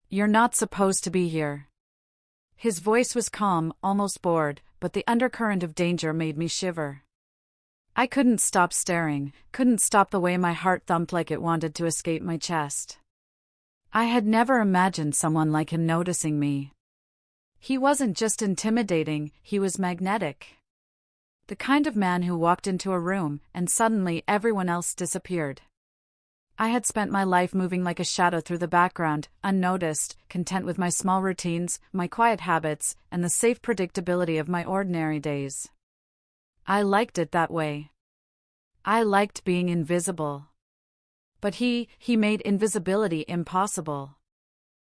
You're not supposed to be here. His voice was calm, almost bored, but the undercurrent of danger made me shiver. I couldn't stop staring, couldn't stop the way my heart thumped like it wanted to escape my chest. I had never imagined someone like him noticing me. He wasn't just intimidating, he was magnetic. The kind of man who walked into a room, and suddenly everyone else disappeared. I had spent my life moving like a shadow through the background, unnoticed, content with my small routines, my quiet habits, and the safe predictability of my ordinary days. I liked it that way. I liked being invisible. But he made invisibility impossible.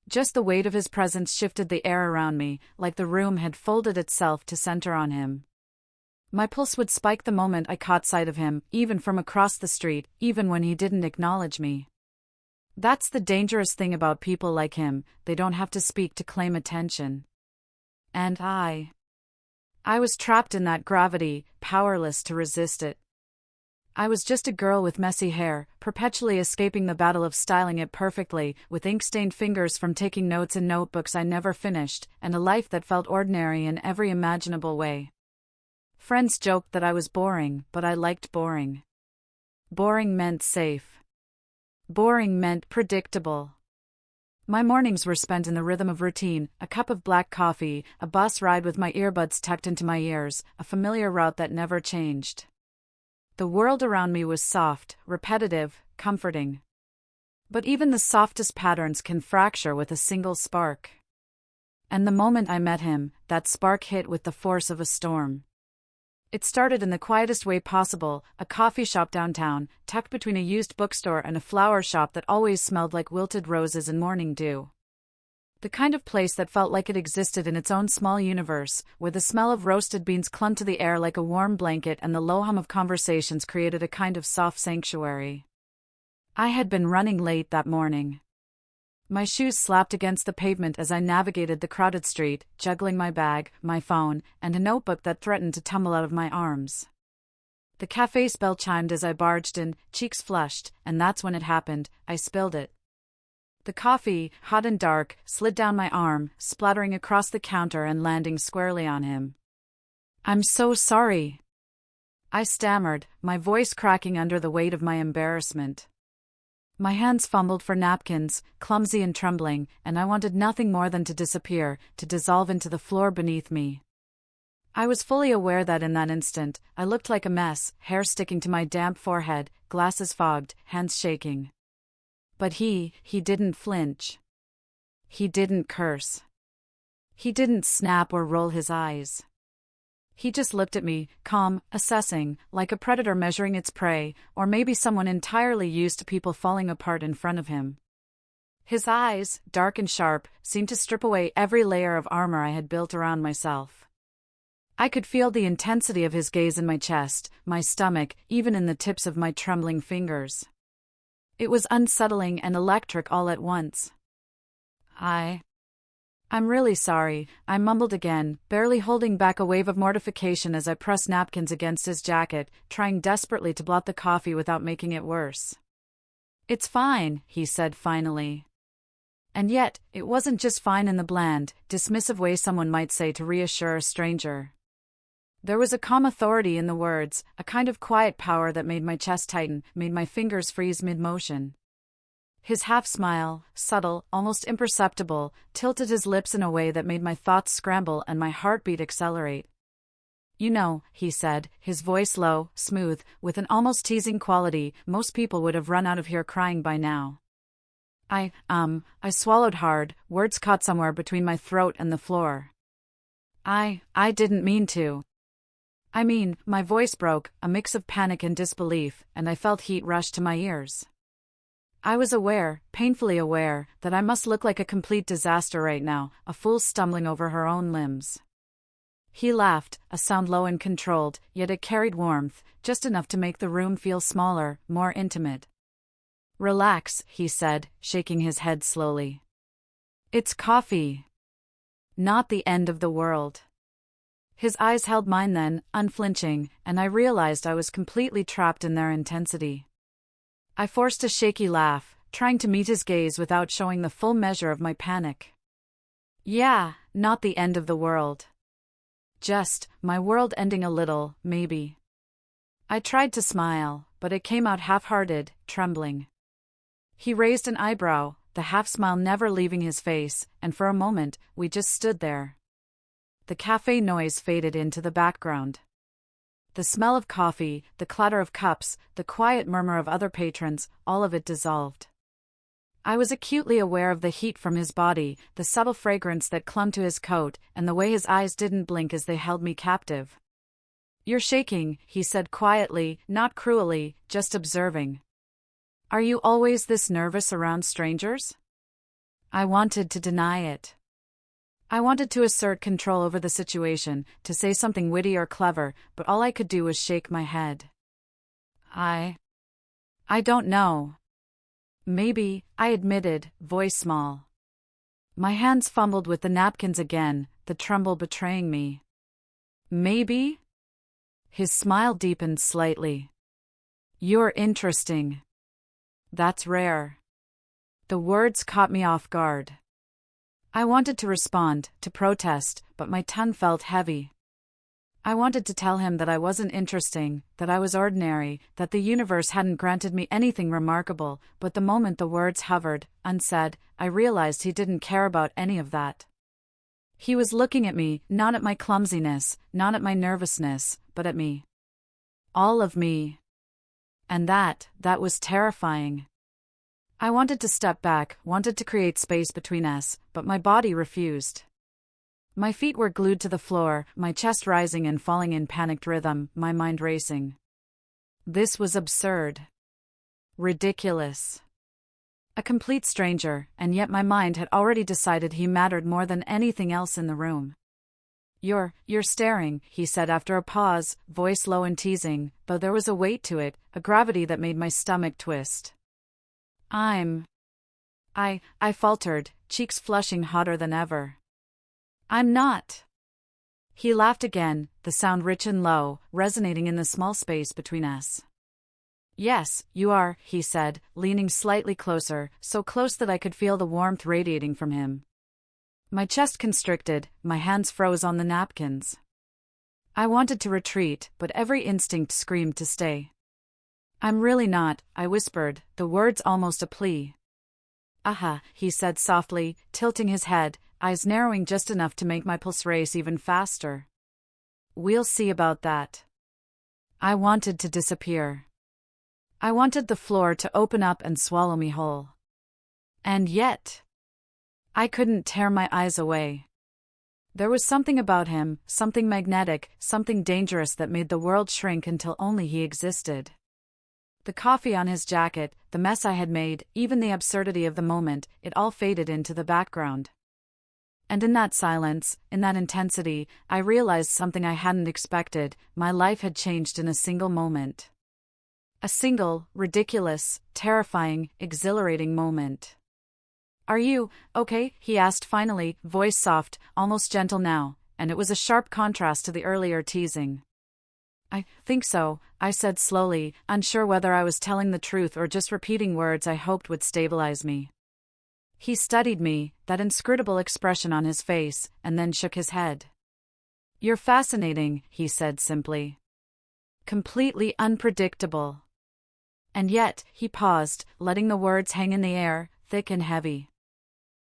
Just the weight of his presence shifted the air around me, like the room had folded itself to center on him. My pulse would spike the moment I caught sight of him, even from across the street, even when he didn't acknowledge me. That's the dangerous thing about people like him, they don't have to speak to claim attention. And I was trapped in that gravity, powerless to resist it. I was just a girl with messy hair, perpetually escaping the battle of styling it perfectly, with ink-stained fingers from taking notes in notebooks I never finished, and a life that felt ordinary in every imaginable way. Friends joked that I was boring, but I liked boring. Boring meant safe. Boring meant predictable. My mornings were spent in the rhythm of routine, a cup of black coffee, a bus ride with my earbuds tucked into my ears, a familiar route that never changed. The world around me was soft, repetitive, comforting. But even the softest patterns can fracture with a single spark. And the moment I met him, that spark hit with the force of a storm. It started in the quietest way possible, a coffee shop downtown, tucked between a used bookstore and a flower shop that always smelled like wilted roses and morning dew. The kind of place that felt like it existed in its own small universe, where the smell of roasted beans clung to the air like a warm blanket and the low hum of conversations created a kind of soft sanctuary. I had been running late that morning. My shoes slapped against the pavement as I navigated the crowded street, juggling my bag, my phone, and a notebook that threatened to tumble out of my arms. The cafe's bell chimed as I barged in, cheeks flushed, and that's when it happened, I spilled it. The coffee, hot and dark, slid down my arm, splattering across the counter and landing squarely on him. "I'm so sorry," I stammered, my voice cracking under the weight of my embarrassment. My hands fumbled for napkins, clumsy and trembling, and I wanted nothing more than to disappear, to dissolve into the floor beneath me. I was fully aware that in that instant, I looked like a mess, hair sticking to my damp forehead, glasses fogged, hands shaking. But he didn't flinch. He didn't curse. He didn't snap or roll his eyes. He just looked at me, calm, assessing, like a predator measuring its prey, or maybe someone entirely used to people falling apart in front of him. His eyes, dark and sharp, seemed to strip away every layer of armor I had built around myself. I could feel the intensity of his gaze in my chest, my stomach, even in the tips of my trembling fingers. It was unsettling and electric all at once. I'm really sorry, I mumbled again, barely holding back a wave of mortification as I pressed napkins against his jacket, trying desperately to blot the coffee without making it worse. "It's fine," he said finally. And yet, it wasn't just fine in the bland, dismissive way someone might say to reassure a stranger. There was a calm authority in the words, a kind of quiet power that made my chest tighten, made my fingers freeze mid-motion. His half-smile, subtle, almost imperceptible, tilted his lips in a way that made my thoughts scramble and my heartbeat accelerate. "You know," he said, his voice low, smooth, with an almost teasing quality, "most people would have run out of here crying by now." I swallowed hard, words caught somewhere between my throat and the floor. I didn't mean to. I mean, my voice broke, a mix of panic and disbelief, and I felt heat rush to my ears. I was aware, painfully aware, that I must look like a complete disaster right now, a fool stumbling over her own limbs. He laughed, a sound low and controlled, yet it carried warmth, just enough to make the room feel smaller, more intimate. "Relax," he said, shaking his head slowly. "It's coffee. Not the end of the world." His eyes held mine then, unflinching, and I realized I was completely trapped in their intensity. I forced a shaky laugh, trying to meet his gaze without showing the full measure of my panic. Yeah, not the end of the world. Just, my world ending a little, maybe. I tried to smile, but it came out half-hearted, trembling. He raised an eyebrow, the half-smile never leaving his face, and for a moment, we just stood there. The cafe noise faded into the background. The smell of coffee, the clatter of cups, the quiet murmur of other patrons, all of it dissolved. I was acutely aware of the heat from his body, the subtle fragrance that clung to his coat, and the way his eyes didn't blink as they held me captive. "You're shaking," he said quietly, not cruelly, just observing. "Are you always this nervous around strangers?" I wanted to deny it. I wanted to assert control over the situation, to say something witty or clever, but all I could do was shake my head. I don't know. Maybe, I admitted, voice small. My hands fumbled with the napkins again, the tremble betraying me. Maybe? His smile deepened slightly. "You're interesting. That's rare." The words caught me off guard. I wanted to respond, to protest, but my tongue felt heavy. I wanted to tell him that I wasn't interesting, that I was ordinary, that the universe hadn't granted me anything remarkable, but the moment the words hovered, unsaid, I realized he didn't care about any of that. He was looking at me, not at my clumsiness, not at my nervousness, but at me. All of me. And that was terrifying. I wanted to step back, wanted to create space between us, but my body refused. My feet were glued to the floor, my chest rising and falling in panicked rhythm, my mind racing. This was absurd. Ridiculous. A complete stranger, and yet my mind had already decided he mattered more than anything else in the room. You're staring," he said after a pause, voice low and teasing, though there was a weight to it, a gravity that made my stomach twist. I faltered, cheeks flushing hotter than ever. "I'm not." He laughed again, the sound rich and low, resonating in the small space between us. "Yes, you are," he said, leaning slightly closer, so close that I could feel the warmth radiating from him. My chest constricted, my hands froze on the napkins. I wanted to retreat, but every instinct screamed to stay. "I'm really not," I whispered, the words almost a plea. "Aha," he said softly, tilting his head, eyes narrowing just enough to make my pulse race even faster. "We'll see about that." I wanted to disappear. I wanted the floor to open up and swallow me whole. And yet, I couldn't tear my eyes away. There was something about him, something magnetic, something dangerous that made the world shrink until only he existed. The coffee on his jacket, the mess I had made, even the absurdity of the moment, it all faded into the background. And in that silence, in that intensity, I realized something I hadn't expected. My life had changed in a single moment. A single, ridiculous, terrifying, exhilarating moment. "Are you okay?" he asked finally, voice soft, almost gentle now, and it was a sharp contrast to the earlier teasing. "I think so," I said slowly, unsure whether I was telling the truth or just repeating words I hoped would stabilize me. He studied me, that inscrutable expression on his face, and then shook his head. "You're fascinating," he said simply. "Completely unpredictable." And yet, he paused, letting the words hang in the air, thick and heavy.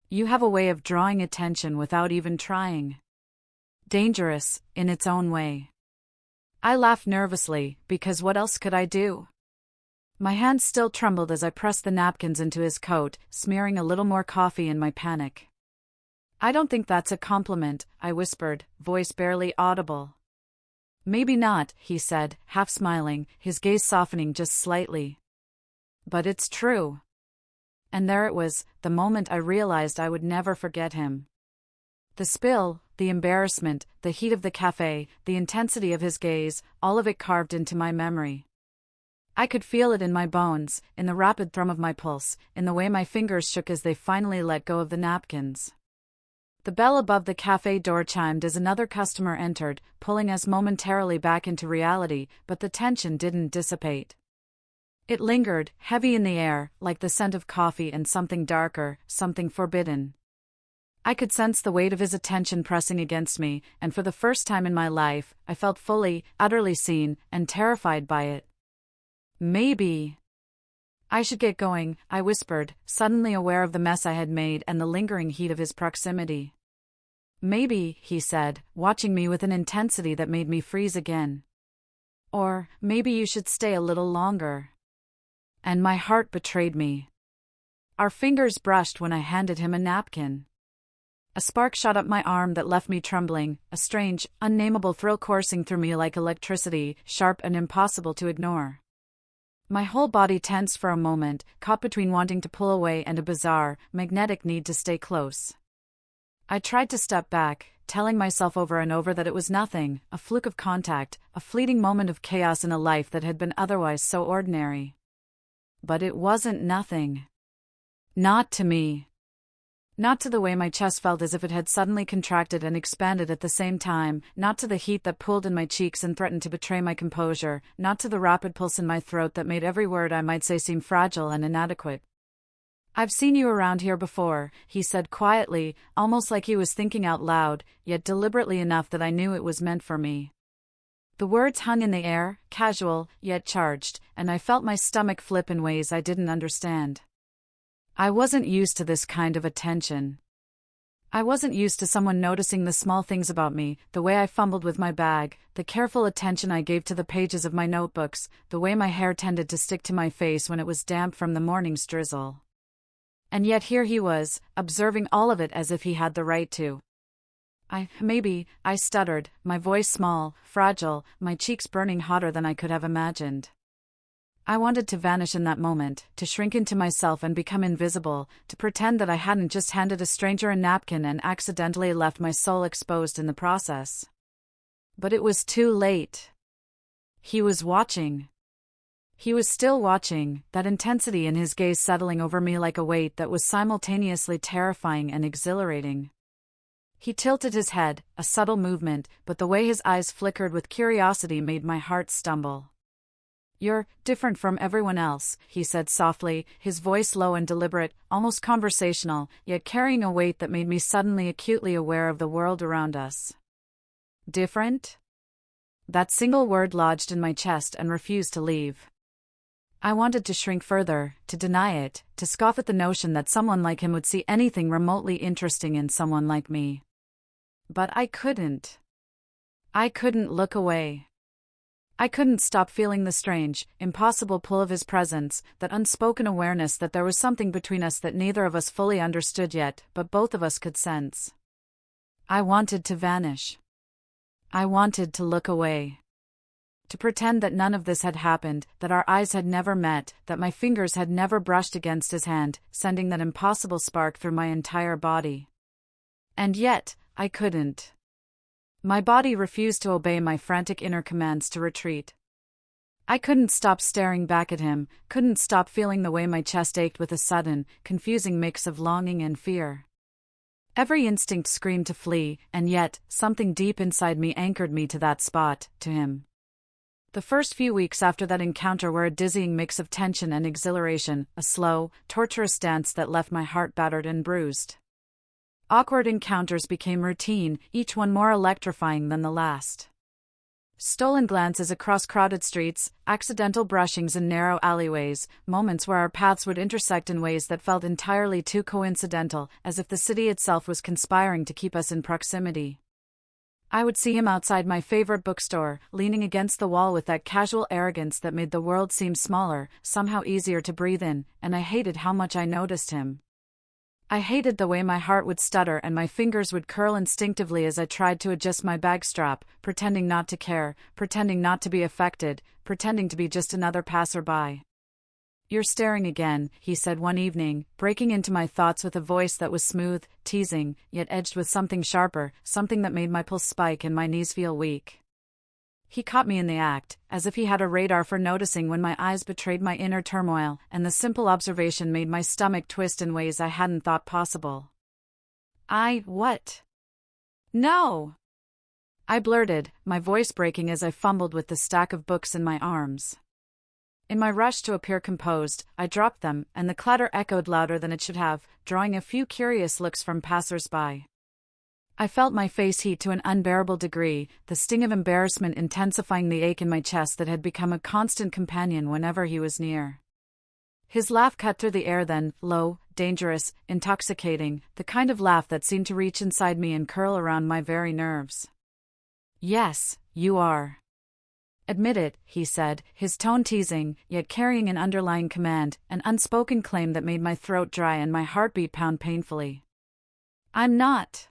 "You have a way of drawing attention without even trying. Dangerous, in its own way." I laughed nervously, because what else could I do? My hands still trembled as I pressed the napkins into his coat, smearing a little more coffee in my panic. "I don't think that's a compliment," I whispered, voice barely audible. "Maybe not," he said, half smiling, his gaze softening just slightly. "But it's true." And there it was, the moment I realized I would never forget him. The spill, the embarrassment, the heat of the cafe, the intensity of his gaze, all of it carved into my memory. I could feel it in my bones, in the rapid thrum of my pulse, in the way my fingers shook as they finally let go of the napkins. The bell above the cafe door chimed as another customer entered, pulling us momentarily back into reality, but the tension didn't dissipate. It lingered, heavy in the air, like the scent of coffee and something darker, something forbidden. I could sense the weight of his attention pressing against me, and for the first time in my life, I felt fully, utterly seen, and terrified by it. Maybe I should get going, I whispered, suddenly aware of the mess I had made and the lingering heat of his proximity. Maybe, he said, watching me with an intensity that made me freeze again. Or, maybe you should stay a little longer. And my heart betrayed me. Our fingers brushed when I handed him a napkin. A spark shot up my arm that left me trembling, a strange, unnameable thrill coursing through me like electricity, sharp and impossible to ignore. My whole body tensed for a moment, caught between wanting to pull away and a bizarre, magnetic need to stay close. I tried to step back, telling myself over and over that it was nothing, a fluke of contact, a fleeting moment of chaos in a life that had been otherwise so ordinary. But it wasn't nothing. Not to me. Not to the way my chest felt as if it had suddenly contracted and expanded at the same time, not to the heat that pooled in my cheeks and threatened to betray my composure, not to the rapid pulse in my throat that made every word I might say seem fragile and inadequate. I've seen you around here before, he said quietly, almost like he was thinking out loud, yet deliberately enough that I knew it was meant for me. The words hung in the air, casual, yet charged, and I felt my stomach flip in ways I didn't understand. I wasn't used to this kind of attention. I wasn't used to someone noticing the small things about me, the way I fumbled with my bag, the careful attention I gave to the pages of my notebooks, the way my hair tended to stick to my face when it was damp from the morning's drizzle. And yet here he was, observing all of it as if he had the right to. I stuttered, my voice small, fragile, my cheeks burning hotter than I could have imagined. I wanted to vanish in that moment, to shrink into myself and become invisible, to pretend that I hadn't just handed a stranger a napkin and accidentally left my soul exposed in the process. But it was too late. He was watching. He was still watching, that intensity in his gaze settling over me like a weight that was simultaneously terrifying and exhilarating. He tilted his head, a subtle movement, but the way his eyes flickered with curiosity made my heart stumble. "You're different from everyone else," he said softly, his voice low and deliberate, almost conversational, yet carrying a weight that made me suddenly acutely aware of the world around us. Different? That single word lodged in my chest and refused to leave. I wanted to shrink further, to deny it, to scoff at the notion that someone like him would see anything remotely interesting in someone like me. But I couldn't. I couldn't look away. I couldn't stop feeling the strange, impossible pull of his presence, that unspoken awareness that there was something between us that neither of us fully understood yet, but both of us could sense. I wanted to vanish. I wanted to look away. To pretend that none of this had happened, that our eyes had never met, that my fingers had never brushed against his hand, sending that impossible spark through my entire body. And yet, I couldn't. My body refused to obey my frantic inner commands to retreat. I couldn't stop staring back at him, couldn't stop feeling the way my chest ached with a sudden, confusing mix of longing and fear. Every instinct screamed to flee, and yet, something deep inside me anchored me to that spot, to him. The first few weeks after that encounter were a dizzying mix of tension and exhilaration, a slow, torturous dance that left my heart battered and bruised. Awkward encounters became routine, each one more electrifying than the last. Stolen glances across crowded streets, accidental brushings in narrow alleyways, moments where our paths would intersect in ways that felt entirely too coincidental, as if the city itself was conspiring to keep us in proximity. I would see him outside my favorite bookstore, leaning against the wall with that casual arrogance that made the world seem smaller, somehow easier to breathe in, and I hated how much I noticed him. I hated the way my heart would stutter and my fingers would curl instinctively as I tried to adjust my bag strap, pretending not to care, pretending not to be affected, pretending to be just another passerby. "You're staring again," he said one evening, breaking into my thoughts with a voice that was smooth, teasing, yet edged with something sharper, something that made my pulse spike and my knees feel weak. He caught me in the act, as if he had a radar for noticing when my eyes betrayed my inner turmoil, and the simple observation made my stomach twist in ways I hadn't thought possible. What? No! I blurted, my voice breaking as I fumbled with the stack of books in my arms. In my rush to appear composed, I dropped them, and the clatter echoed louder than it should have, drawing a few curious looks from passers-by. I felt my face heat to an unbearable degree, the sting of embarrassment intensifying the ache in my chest that had become a constant companion whenever he was near. His laugh cut through the air then, low, dangerous, intoxicating, the kind of laugh that seemed to reach inside me and curl around my very nerves. "Yes, you are. Admit it," he said, his tone teasing, yet carrying an underlying command, an unspoken claim that made my throat dry and my heartbeat pound painfully. "I'm not."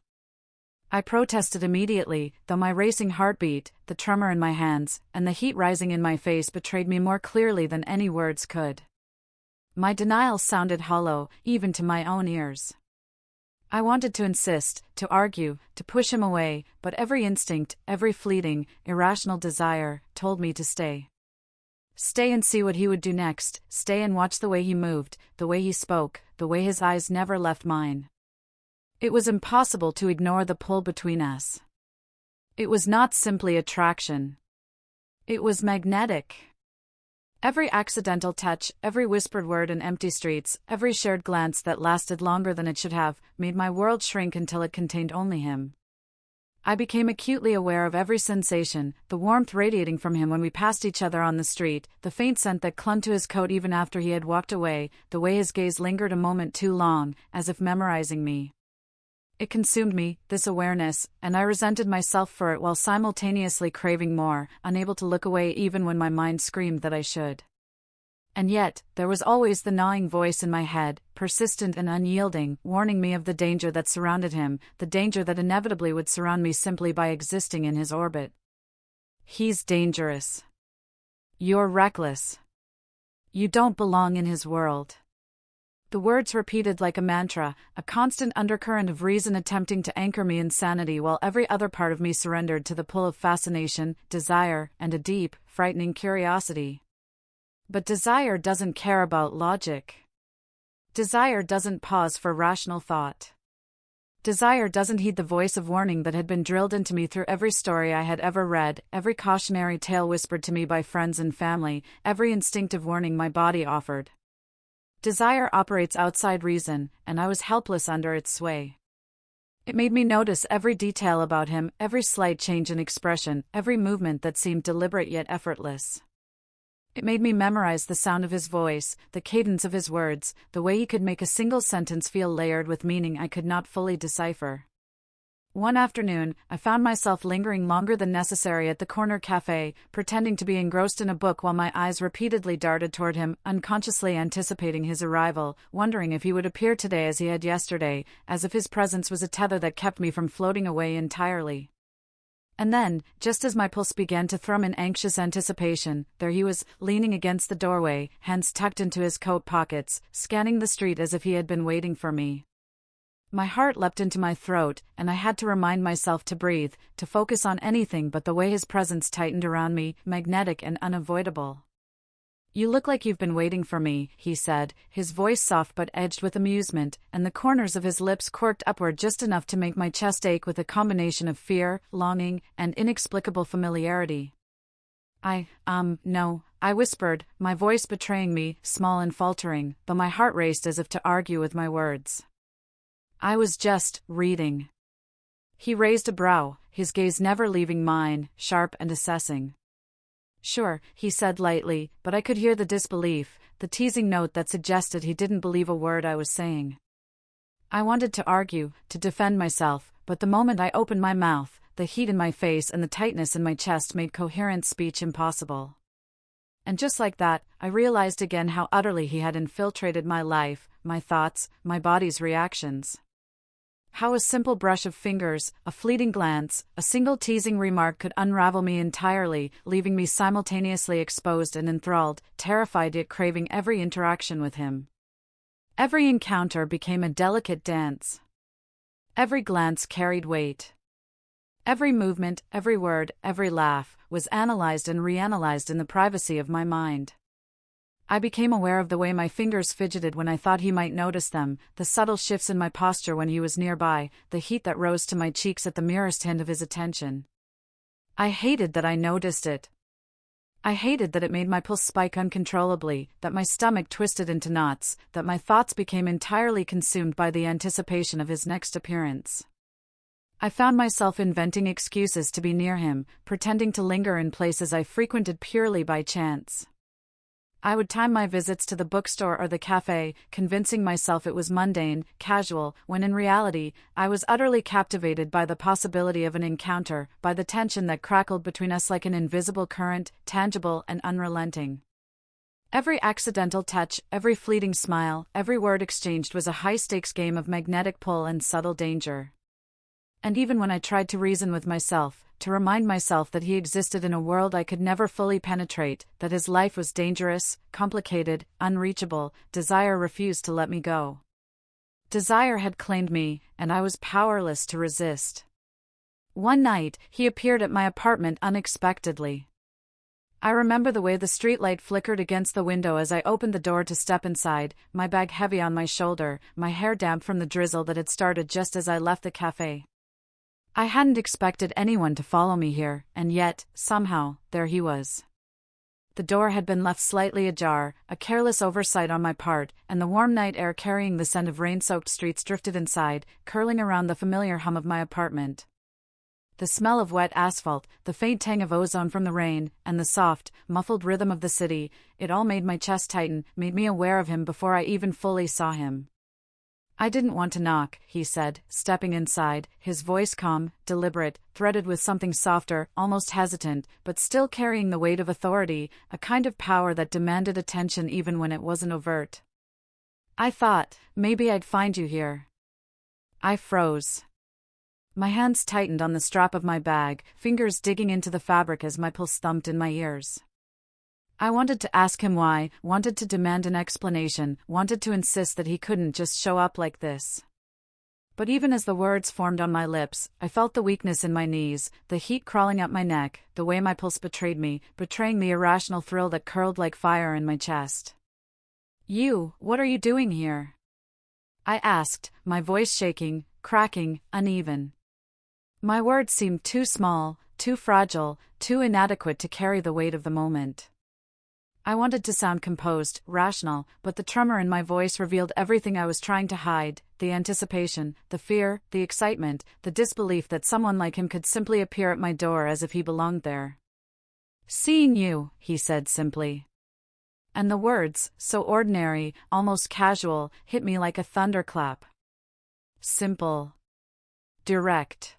I protested immediately, though my racing heartbeat, the tremor in my hands, and the heat rising in my face betrayed me more clearly than any words could. My denial sounded hollow, even to my own ears. I wanted to insist, to argue, to push him away, but every instinct, every fleeting, irrational desire, told me to stay. Stay and see what he would do next, stay and watch the way he moved, the way he spoke, the way his eyes never left mine. It was impossible to ignore the pull between us. It was not simply attraction. It was magnetic. Every accidental touch, every whispered word in empty streets, every shared glance that lasted longer than it should have, made my world shrink until it contained only him. I became acutely aware of every sensation, the warmth radiating from him when we passed each other on the street, the faint scent that clung to his coat even after he had walked away, the way his gaze lingered a moment too long, as if memorizing me. It consumed me, this awareness, and I resented myself for it while simultaneously craving more, unable to look away even when my mind screamed that I should. And yet, there was always the gnawing voice in my head, persistent and unyielding, warning me of the danger that surrounded him, the danger that inevitably would surround me simply by existing in his orbit. "He's dangerous. You're reckless. You don't belong in his world." The words repeated like a mantra, a constant undercurrent of reason attempting to anchor me in sanity while every other part of me surrendered to the pull of fascination, desire, and a deep, frightening curiosity. But desire doesn't care about logic. Desire doesn't pause for rational thought. Desire doesn't heed the voice of warning that had been drilled into me through every story I had ever read, every cautionary tale whispered to me by friends and family, every instinctive warning my body offered. Desire operates outside reason, and I was helpless under its sway. It made me notice every detail about him, every slight change in expression, every movement that seemed deliberate yet effortless. It made me memorize the sound of his voice, the cadence of his words, the way he could make a single sentence feel layered with meaning I could not fully decipher. One afternoon, I found myself lingering longer than necessary at the corner cafe, pretending to be engrossed in a book while my eyes repeatedly darted toward him, unconsciously anticipating his arrival, wondering if he would appear today as he had yesterday, as if his presence was a tether that kept me from floating away entirely. And then, just as my pulse began to thrum in anxious anticipation, there he was, leaning against the doorway, hands tucked into his coat pockets, scanning the street as if he had been waiting for me. My heart leapt into my throat, and I had to remind myself to breathe, to focus on anything but the way his presence tightened around me, magnetic and unavoidable. "You look like you've been waiting for me," he said, his voice soft but edged with amusement, and the corners of his lips quirked upward just enough to make my chest ache with a combination of fear, longing, and inexplicable familiarity. No," I whispered, my voice betraying me, small and faltering, though my heart raced as if to argue with my words. "I was just reading." He raised a brow, his gaze never leaving mine, sharp and assessing. "Sure," he said lightly, but I could hear the disbelief, the teasing note that suggested he didn't believe a word I was saying. I wanted to argue, to defend myself, but the moment I opened my mouth, the heat in my face and the tightness in my chest made coherent speech impossible. And just like that, I realized again how utterly he had infiltrated my life, my thoughts, my body's reactions. How a simple brush of fingers, a fleeting glance, a single teasing remark could unravel me entirely, leaving me simultaneously exposed and enthralled, terrified yet craving every interaction with him. Every encounter became a delicate dance. Every glance carried weight. Every movement, every word, every laugh, was analyzed and reanalyzed in the privacy of my mind. I became aware of the way my fingers fidgeted when I thought he might notice them, the subtle shifts in my posture when he was nearby, the heat that rose to my cheeks at the merest hint of his attention. I hated that I noticed it. I hated that it made my pulse spike uncontrollably, that my stomach twisted into knots, that my thoughts became entirely consumed by the anticipation of his next appearance. I found myself inventing excuses to be near him, pretending to linger in places I frequented purely by chance. I would time my visits to the bookstore or the cafe, convincing myself it was mundane, casual, when in reality, I was utterly captivated by the possibility of an encounter, by the tension that crackled between us like an invisible current, tangible and unrelenting. Every accidental touch, every fleeting smile, every word exchanged was a high-stakes game of magnetic pull and subtle danger. And even when I tried to reason with myself, to remind myself that he existed in a world I could never fully penetrate, that his life was dangerous, complicated, unreachable, desire refused to let me go. Desire had claimed me, and I was powerless to resist. One night, he appeared at my apartment unexpectedly. I remember the way the streetlight flickered against the window as I opened the door to step inside, my bag heavy on my shoulder, my hair damp from the drizzle that had started just as I left the cafe. I hadn't expected anyone to follow me here, and yet, somehow, there he was. The door had been left slightly ajar, a careless oversight on my part, and the warm night air carrying the scent of rain-soaked streets drifted inside, curling around the familiar hum of my apartment. The smell of wet asphalt, the faint tang of ozone from the rain, and the soft, muffled rhythm of the city, it all made my chest tighten, made me aware of him before I even fully saw him. "I didn't want to knock," he said, stepping inside, his voice calm, deliberate, threaded with something softer, almost hesitant, but still carrying the weight of authority, a kind of power that demanded attention even when it wasn't overt. "I thought, maybe I'd find you here." I froze. My hands tightened on the strap of my bag, fingers digging into the fabric as my pulse thumped in my ears. I wanted to ask him why, wanted to demand an explanation, wanted to insist that he couldn't just show up like this. But even as the words formed on my lips, I felt the weakness in my knees, the heat crawling up my neck, the way my pulse betrayed me, betraying the irrational thrill that curled like fire in my chest. What are you doing here?" I asked, my voice shaking, cracking, uneven. My words seemed too small, too fragile, too inadequate to carry the weight of the moment. I wanted to sound composed, rational, but the tremor in my voice revealed everything I was trying to hide, the anticipation, the fear, the excitement, the disbelief that someone like him could simply appear at my door as if he belonged there. "Seeing you," he said simply. And the words, so ordinary, almost casual, hit me like a thunderclap. Simple. Direct.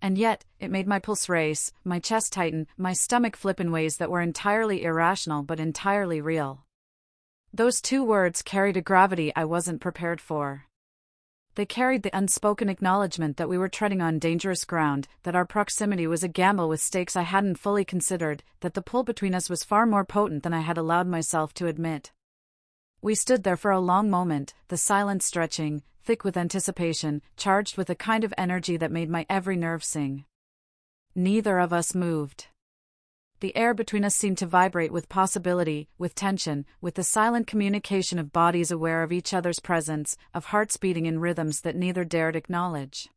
And yet, it made my pulse race, my chest tighten, my stomach flip in ways that were entirely irrational but entirely real. Those two words carried a gravity I wasn't prepared for. They carried the unspoken acknowledgement that we were treading on dangerous ground, that our proximity was a gamble with stakes I hadn't fully considered, that the pull between us was far more potent than I had allowed myself to admit. We stood there for a long moment, the silence stretching, thick with anticipation, charged with a kind of energy that made my every nerve sing. Neither of us moved. The air between us seemed to vibrate with possibility, with tension, with the silent communication of bodies aware of each other's presence, of hearts beating in rhythms that neither dared acknowledge.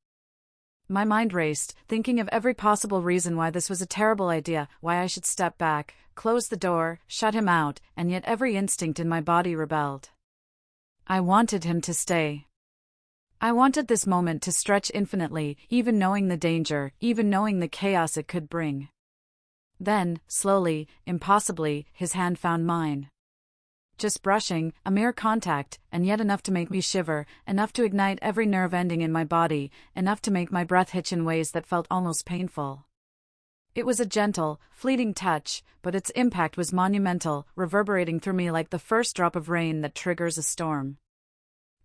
My mind raced, thinking of every possible reason why this was a terrible idea, why I should step back, close the door, shut him out, and yet every instinct in my body rebelled. I wanted him to stay. I wanted this moment to stretch infinitely, even knowing the danger, even knowing the chaos it could bring. Then, slowly, impossibly, his hand found mine. Just brushing, a mere contact, and yet enough to make me shiver, enough to ignite every nerve ending in my body, enough to make my breath hitch in ways that felt almost painful. It was a gentle, fleeting touch, but its impact was monumental, reverberating through me like the first drop of rain that triggers a storm.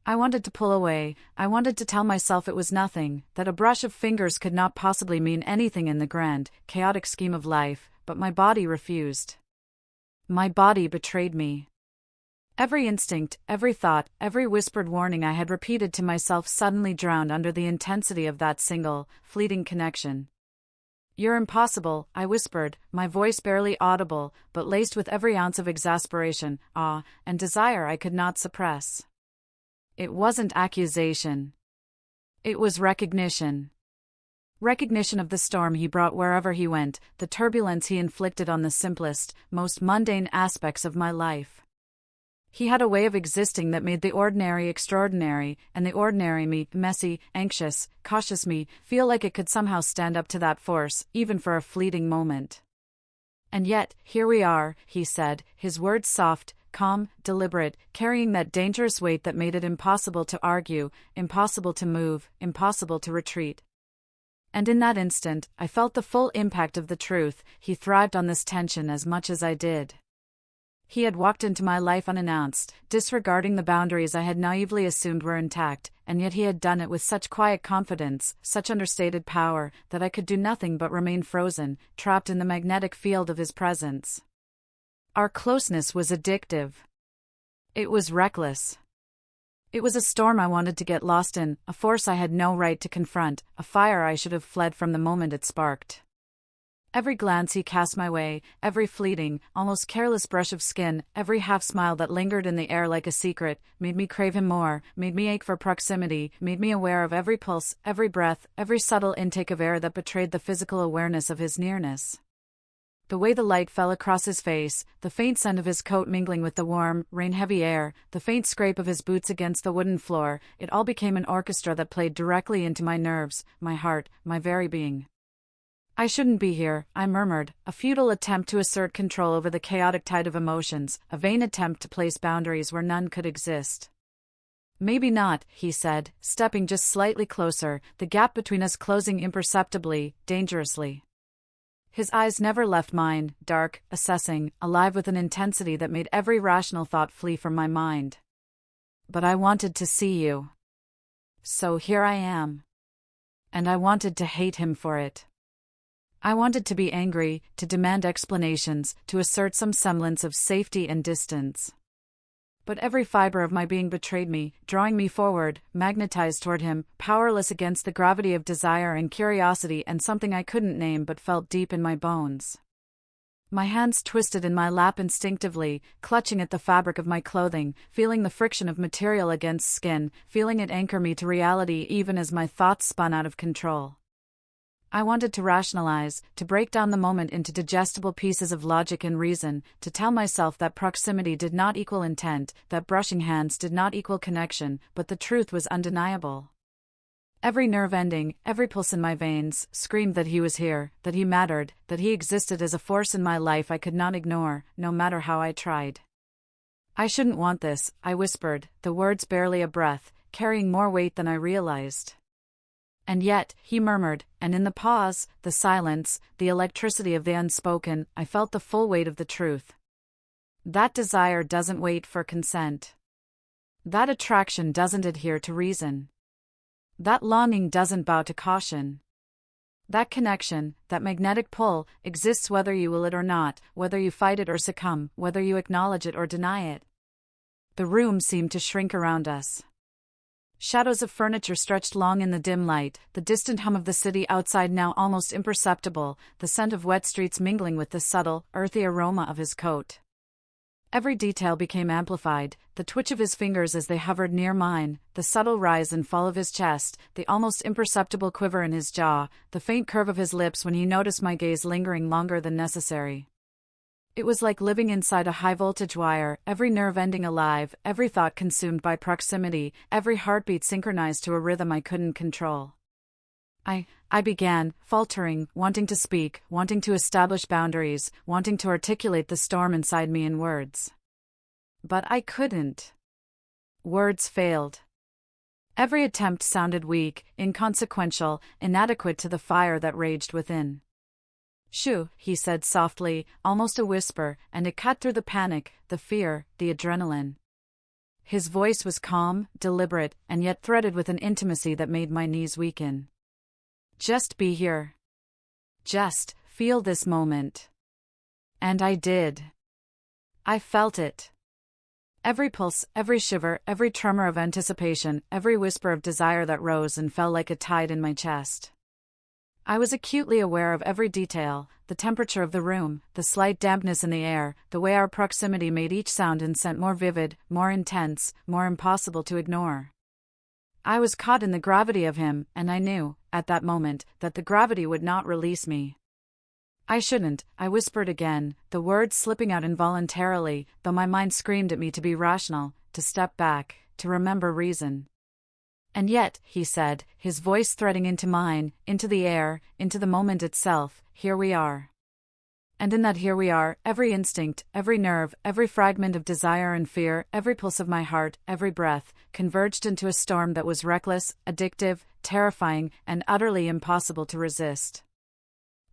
I wanted to pull away, I wanted to tell myself it was nothing, that a brush of fingers could not possibly mean anything in the grand, chaotic scheme of life, but my body refused. My body betrayed me. Every instinct, every thought, every whispered warning I had repeated to myself suddenly drowned under the intensity of that single, fleeting connection. "You're impossible," I whispered, my voice barely audible, but laced with every ounce of exasperation, awe, and desire I could not suppress. It wasn't accusation. It was recognition. Recognition of the storm he brought wherever he went, the turbulence he inflicted on the simplest, most mundane aspects of my life. He had a way of existing that made the ordinary extraordinary, and the ordinary me, messy, anxious, cautious me, feel like it could somehow stand up to that force, even for a fleeting moment. And yet, here we are, he said, his words soft, calm, deliberate, carrying that dangerous weight that made it impossible to argue, impossible to move, impossible to retreat. And in that instant, I felt the full impact of the truth. He thrived on this tension as much as I did. He had walked into my life unannounced, disregarding the boundaries I had naively assumed were intact, and yet he had done it with such quiet confidence, such understated power, that I could do nothing but remain frozen, trapped in the magnetic field of his presence. Our closeness was addictive. It was reckless. It was a storm I wanted to get lost in, a force I had no right to confront, a fire I should have fled from the moment it sparked. Every glance he cast my way, every fleeting, almost careless brush of skin, every half-smile that lingered in the air like a secret, made me crave him more, made me ache for proximity, made me aware of every pulse, every breath, every subtle intake of air that betrayed the physical awareness of his nearness. The way the light fell across his face, the faint scent of his coat mingling with the warm, rain-heavy air, the faint scrape of his boots against the wooden floor, it all became an orchestra that played directly into my nerves, my heart, my very being. I shouldn't be here, I murmured, a futile attempt to assert control over the chaotic tide of emotions, a vain attempt to place boundaries where none could exist. Maybe not, he said, stepping just slightly closer, the gap between us closing imperceptibly, dangerously. His eyes never left mine, dark, assessing, alive with an intensity that made every rational thought flee from my mind. But I wanted to see you. So here I am. And I wanted to hate him for it. I wanted to be angry, to demand explanations, to assert some semblance of safety and distance. But every fiber of my being betrayed me, drawing me forward, magnetized toward him, powerless against the gravity of desire and curiosity and something I couldn't name but felt deep in my bones. My hands twisted in my lap instinctively, clutching at the fabric of my clothing, feeling the friction of material against skin, feeling it anchor me to reality even as my thoughts spun out of control. I wanted to rationalize, to break down the moment into digestible pieces of logic and reason, to tell myself that proximity did not equal intent, that brushing hands did not equal connection, but the truth was undeniable. Every nerve ending, every pulse in my veins, screamed that he was here, that he mattered, that he existed as a force in my life I could not ignore, no matter how I tried. I shouldn't want this, I whispered, the words barely a breath, carrying more weight than I realized. And yet, he murmured, and in the pause, the silence, the electricity of the unspoken, I felt the full weight of the truth. That desire doesn't wait for consent. That attraction doesn't adhere to reason. That longing doesn't bow to caution. That connection, that magnetic pull, exists whether you will it or not, whether you fight it or succumb, whether you acknowledge it or deny it. The room seemed to shrink around us. Shadows of furniture stretched long in the dim light, the distant hum of the city outside now almost imperceptible, the scent of wet streets mingling with the subtle, earthy aroma of his coat. Every detail became amplified, the twitch of his fingers as they hovered near mine, the subtle rise and fall of his chest, the almost imperceptible quiver in his jaw, the faint curve of his lips when he noticed my gaze lingering longer than necessary. It was like living inside a high-voltage wire, every nerve ending alive, every thought consumed by proximity, every heartbeat synchronized to a rhythm I couldn't control. I began, faltering, wanting to speak, wanting to establish boundaries, wanting to articulate the storm inside me in words. But I couldn't. Words failed. Every attempt sounded weak, inconsequential, inadequate to the fire that raged within. "Shoo," he said softly, almost a whisper, and it cut through the panic, the fear, the adrenaline. His voice was calm, deliberate, and yet threaded with an intimacy that made my knees weaken. "Just be here. Just feel this moment." And I did. I felt it. Every pulse, every shiver, every tremor of anticipation, every whisper of desire that rose and fell like a tide in my chest. I was acutely aware of every detail, the temperature of the room, the slight dampness in the air, the way our proximity made each sound and scent more vivid, more intense, more impossible to ignore. I was caught in the gravity of him, and I knew, at that moment, that the gravity would not release me. I shouldn't, I whispered again, the words slipping out involuntarily, though my mind screamed at me to be rational, to step back, to remember reason. And yet, he said, his voice threading into mine, into the air, into the moment itself, here we are. And in that here we are, every instinct, every nerve, every fragment of desire and fear, every pulse of my heart, every breath, converged into a storm that was reckless, addictive, terrifying, and utterly impossible to resist.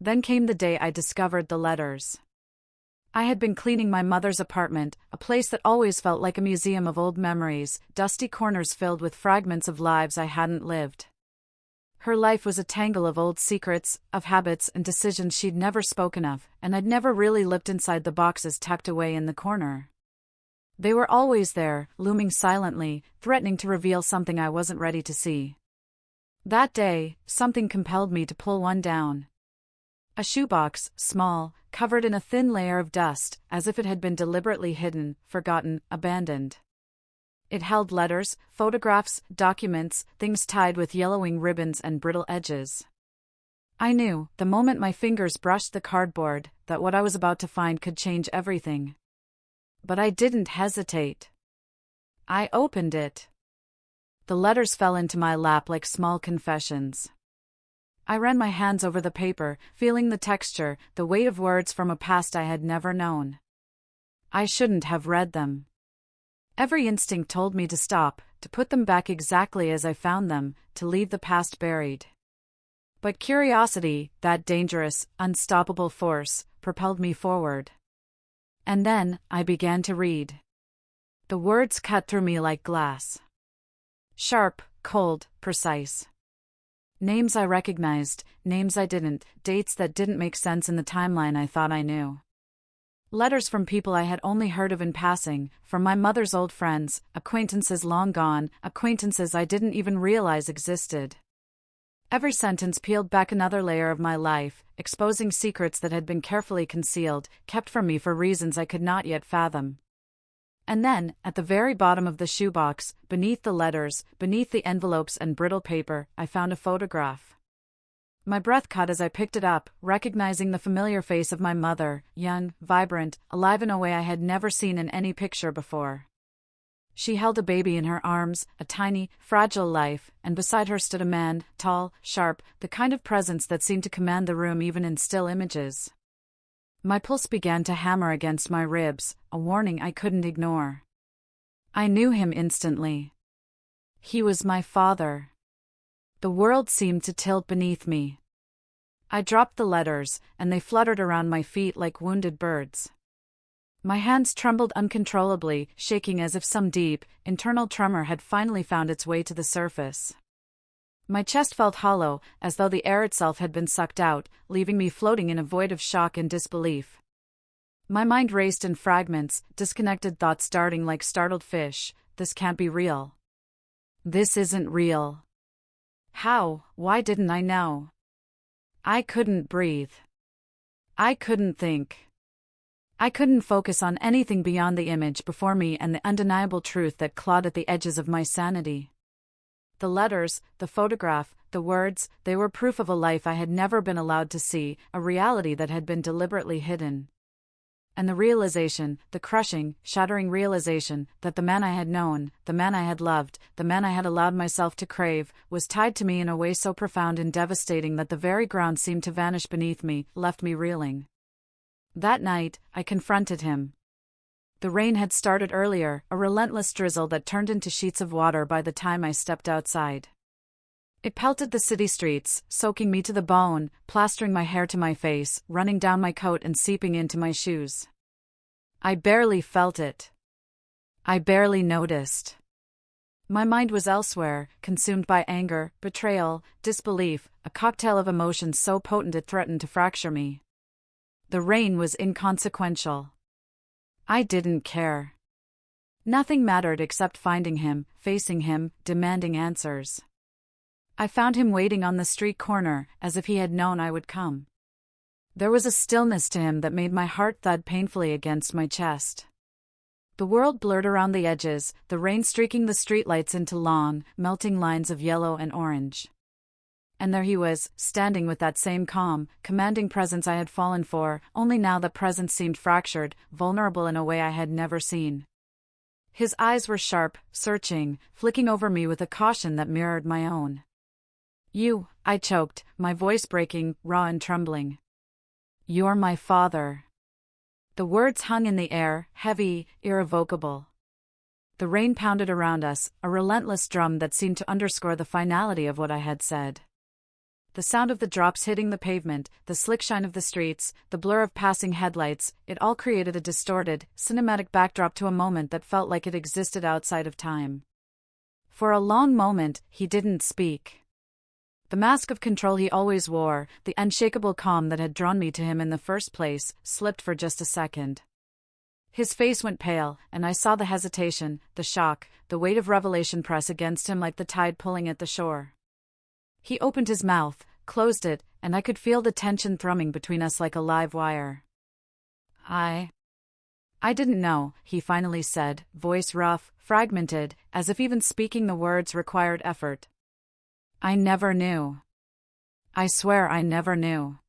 Then came the day I discovered the letters. I had been cleaning my mother's apartment, a place that always felt like a museum of old memories, dusty corners filled with fragments of lives I hadn't lived. Her life was a tangle of old secrets, of habits and decisions she'd never spoken of, and I'd never really looked inside the boxes tucked away in the corner. They were always there, looming silently, threatening to reveal something I wasn't ready to see. That day, something compelled me to pull one down. A shoebox, small, covered in a thin layer of dust, as if it had been deliberately hidden, forgotten, abandoned. It held letters, photographs, documents, things tied with yellowing ribbons and brittle edges. I knew, the moment my fingers brushed the cardboard, that what I was about to find could change everything. But I didn't hesitate. I opened it. The letters fell into my lap like small confessions. I ran my hands over the paper, feeling the texture, the weight of words from a past I had never known. I shouldn't have read them. Every instinct told me to stop, to put them back exactly as I found them, to leave the past buried. But curiosity, that dangerous, unstoppable force, propelled me forward. And then, I began to read. The words cut through me like glass. Sharp, cold, precise. Names I recognized, names I didn't, dates that didn't make sense in the timeline I thought I knew. Letters from people I had only heard of in passing, from my mother's old friends, acquaintances long gone, acquaintances I didn't even realize existed. Every sentence peeled back another layer of my life, exposing secrets that had been carefully concealed, kept from me for reasons I could not yet fathom. And then, at the very bottom of the shoebox, beneath the letters, beneath the envelopes and brittle paper, I found a photograph. My breath caught as I picked it up, recognizing the familiar face of my mother, young, vibrant, alive in a way I had never seen in any picture before. She held a baby in her arms, a tiny, fragile life, and beside her stood a man, tall, sharp, the kind of presence that seemed to command the room even in still images. My pulse began to hammer against my ribs, a warning I couldn't ignore. I knew him instantly. He was my father. The world seemed to tilt beneath me. I dropped the letters, and they fluttered around my feet like wounded birds. My hands trembled uncontrollably, shaking as if some deep, internal tremor had finally found its way to the surface. My chest felt hollow, as though the air itself had been sucked out, leaving me floating in a void of shock and disbelief. My mind raced in fragments, disconnected thoughts darting like startled fish. This can't be real. This isn't real. How? Why didn't I know? I couldn't breathe. I couldn't think. I couldn't focus on anything beyond the image before me and the undeniable truth that clawed at the edges of my sanity. The letters, the photograph, the words, they were proof of a life I had never been allowed to see, a reality that had been deliberately hidden. And the realization, the crushing, shattering realization, that the man I had known, the man I had loved, the man I had allowed myself to crave, was tied to me in a way so profound and devastating that the very ground seemed to vanish beneath me, left me reeling. That night, I confronted him. The rain had started earlier, a relentless drizzle that turned into sheets of water by the time I stepped outside. It pelted the city streets, soaking me to the bone, plastering my hair to my face, running down my coat and seeping into my shoes. I barely felt it. I barely noticed. My mind was elsewhere, consumed by anger, betrayal, disbelief, a cocktail of emotions so potent it threatened to fracture me. The rain was inconsequential. I didn't care. Nothing mattered except finding him, facing him, demanding answers. I found him waiting on the street corner, as if he had known I would come. There was a stillness to him that made my heart thud painfully against my chest. The world blurred around the edges, the rain streaking the streetlights into long, melting lines of yellow and orange. And there he was, standing with that same calm, commanding presence I had fallen for, only now that presence seemed fractured, vulnerable in a way I had never seen. His eyes were sharp, searching, flicking over me with a caution that mirrored my own. "You," I choked, my voice breaking, raw and trembling. "You're my father." The words hung in the air, heavy, irrevocable. The rain pounded around us, a relentless drum that seemed to underscore the finality of what I had said. The sound of the drops hitting the pavement, the slick shine of the streets, the blur of passing headlights, it all created a distorted, cinematic backdrop to a moment that felt like it existed outside of time. For a long moment, he didn't speak. The mask of control he always wore, the unshakable calm that had drawn me to him in the first place, slipped for just a second. His face went pale, and I saw the hesitation, the shock, the weight of revelation press against him like the tide pulling at the shore. He opened his mouth, closed it, and I could feel the tension thrumming between us like a live wire. I didn't know," he finally said, voice rough, fragmented, as if even speaking the words required effort. "I never knew. I swear I never knew."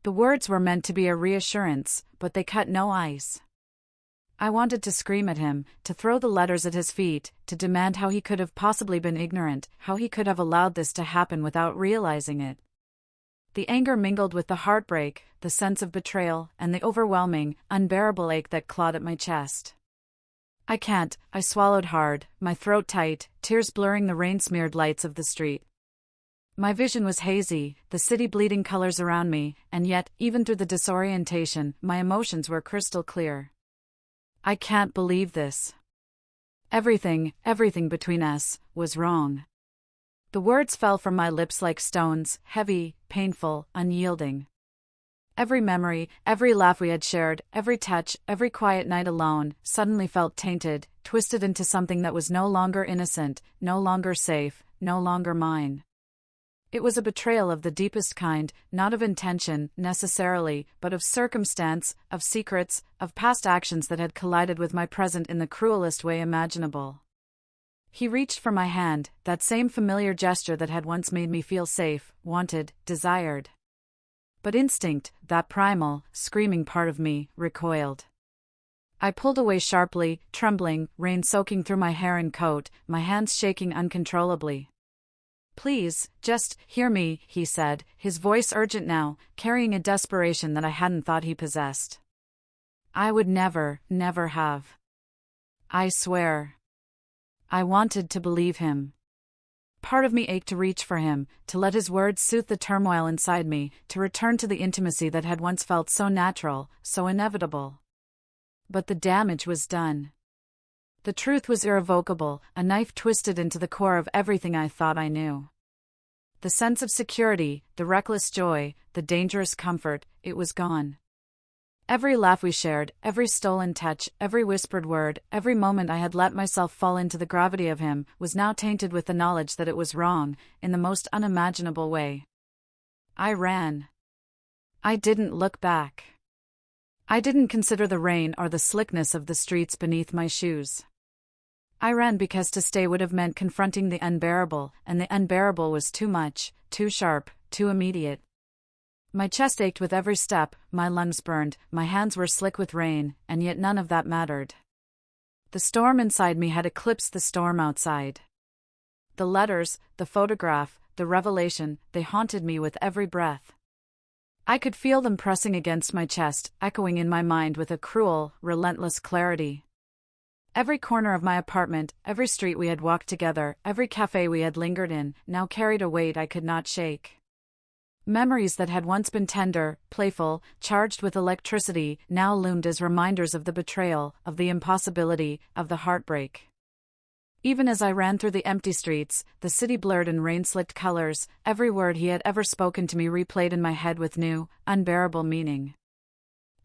The words were meant to be a reassurance, but they cut no ice. I wanted to scream at him, to throw the letters at his feet, to demand how he could have possibly been ignorant, how he could have allowed this to happen without realizing it. The anger mingled with the heartbreak, the sense of betrayal, and the overwhelming, unbearable ache that clawed at my chest. "I can't," I swallowed hard, my throat tight, tears blurring the rain-smeared lights of the street. My vision was hazy, the city bleeding colors around me, and yet, even through the disorientation, my emotions were crystal clear. "I can't believe this. Everything between us, was wrong." The words fell from my lips like stones, heavy, painful, unyielding. Every memory, every laugh we had shared, every touch, every quiet night alone, suddenly felt tainted, twisted into something that was no longer innocent, no longer safe, no longer mine. It was a betrayal of the deepest kind, not of intention, necessarily, but of circumstance, of secrets, of past actions that had collided with my present in the cruelest way imaginable. He reached for my hand, that same familiar gesture that had once made me feel safe, wanted, desired. But instinct, that primal, screaming part of me, recoiled. I pulled away sharply, trembling, rain soaking through my hair and coat, my hands shaking uncontrollably. "Please, just hear me," he said, his voice urgent now, carrying a desperation that I hadn't thought he possessed. "I would never have. I swear." I wanted to believe him. Part of me ached to reach for him, to let his words soothe the turmoil inside me, to return to the intimacy that had once felt so natural, so inevitable. But the damage was done. The truth was irrevocable, a knife twisted into the core of everything I thought I knew. The sense of security, the reckless joy, the dangerous comfort, it was gone. Every laugh we shared, every stolen touch, every whispered word, every moment I had let myself fall into the gravity of him, was now tainted with the knowledge that it was wrong, in the most unimaginable way. I ran. I didn't look back. I didn't consider the rain or the slickness of the streets beneath my shoes. I ran because to stay would have meant confronting the unbearable, and the unbearable was too much, too sharp, too immediate. My chest ached with every step, my lungs burned, my hands were slick with rain, and yet none of that mattered. The storm inside me had eclipsed the storm outside. The letters, the photograph, the revelation, they haunted me with every breath. I could feel them pressing against my chest, echoing in my mind with a cruel, relentless clarity. Every corner of my apartment, every street we had walked together, every cafe we had lingered in, now carried a weight I could not shake. Memories that had once been tender, playful, charged with electricity, now loomed as reminders of the betrayal, of the impossibility, of the heartbreak. Even as I ran through the empty streets, the city blurred in rain-slicked colors, every word he had ever spoken to me replayed in my head with new, unbearable meaning.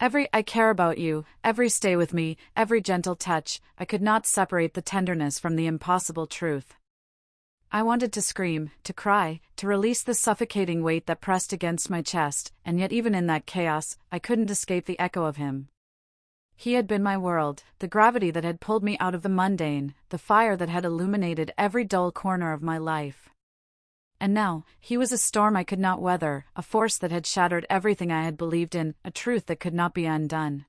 Every "I care about you," every "stay with me," every gentle touch, I could not separate the tenderness from the impossible truth. I wanted to scream, to cry, to release the suffocating weight that pressed against my chest, and yet even in that chaos, I couldn't escape the echo of him. He had been my world, the gravity that had pulled me out of the mundane, the fire that had illuminated every dull corner of my life. And now, he was a storm I could not weather, a force that had shattered everything I had believed in, a truth that could not be undone.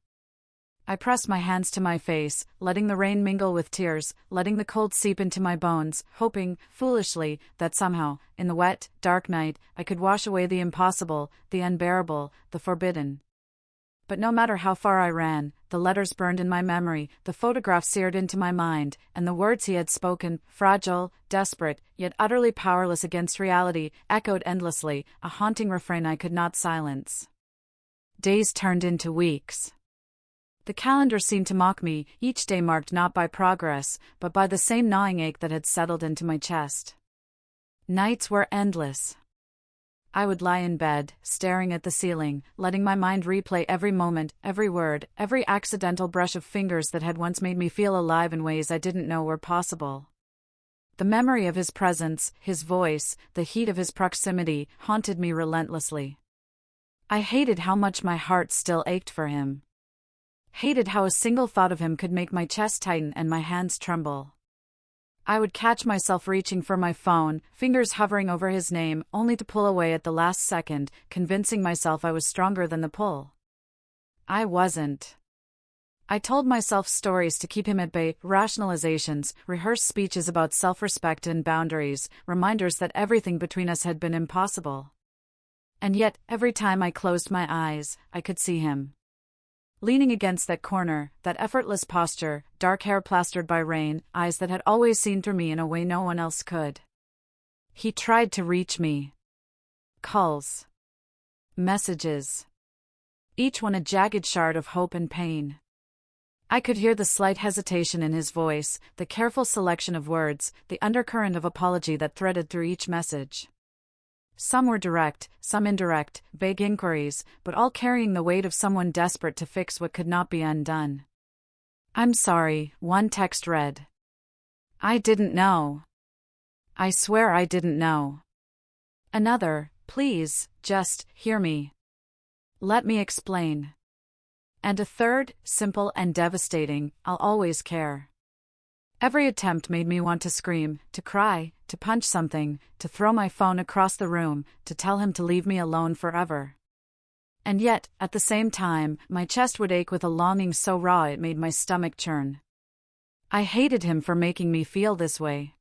I pressed my hands to my face, letting the rain mingle with tears, letting the cold seep into my bones, hoping, foolishly, that somehow, in the wet, dark night, I could wash away the impossible, the unbearable, the forbidden. But no matter how far I ran, the letters burned in my memory, the photographs seared into my mind, and the words he had spoken, fragile, desperate, yet utterly powerless against reality, echoed endlessly, a haunting refrain I could not silence. Days turned into weeks. The calendar seemed to mock me, each day marked not by progress, but by the same gnawing ache that had settled into my chest. Nights were endless. I would lie in bed, staring at the ceiling, letting my mind replay every moment, every word, every accidental brush of fingers that had once made me feel alive in ways I didn't know were possible. The memory of his presence, his voice, the heat of his proximity, haunted me relentlessly. I hated how much my heart still ached for him. Hated how a single thought of him could make my chest tighten and my hands tremble. I would catch myself reaching for my phone, fingers hovering over his name, only to pull away at the last second, convincing myself I was stronger than the pull. I wasn't. I told myself stories to keep him at bay, rationalizations, rehearsed speeches about self-respect and boundaries, reminders that everything between us had been impossible. And yet, every time I closed my eyes, I could see him. Leaning against that corner, that effortless posture, dark hair plastered by rain, eyes that had always seen through me in a way no one else could. He tried to reach me. Calls. Messages. Each one a jagged shard of hope and pain. I could hear the slight hesitation in his voice, the careful selection of words, the undercurrent of apology that threaded through each message. Some were direct, some indirect, vague inquiries, but all carrying the weight of someone desperate to fix what could not be undone. "I'm sorry," one text read. "I didn't know. I swear I didn't know." Another, "Please, just hear me. Let me explain." And a third, simple and devastating, "I'll always care." Every attempt made me want to scream, to cry, to punch something, to throw my phone across the room, to tell him to leave me alone forever. And yet, at the same time, my chest would ache with a longing so raw it made my stomach churn. I hated him for making me feel this way.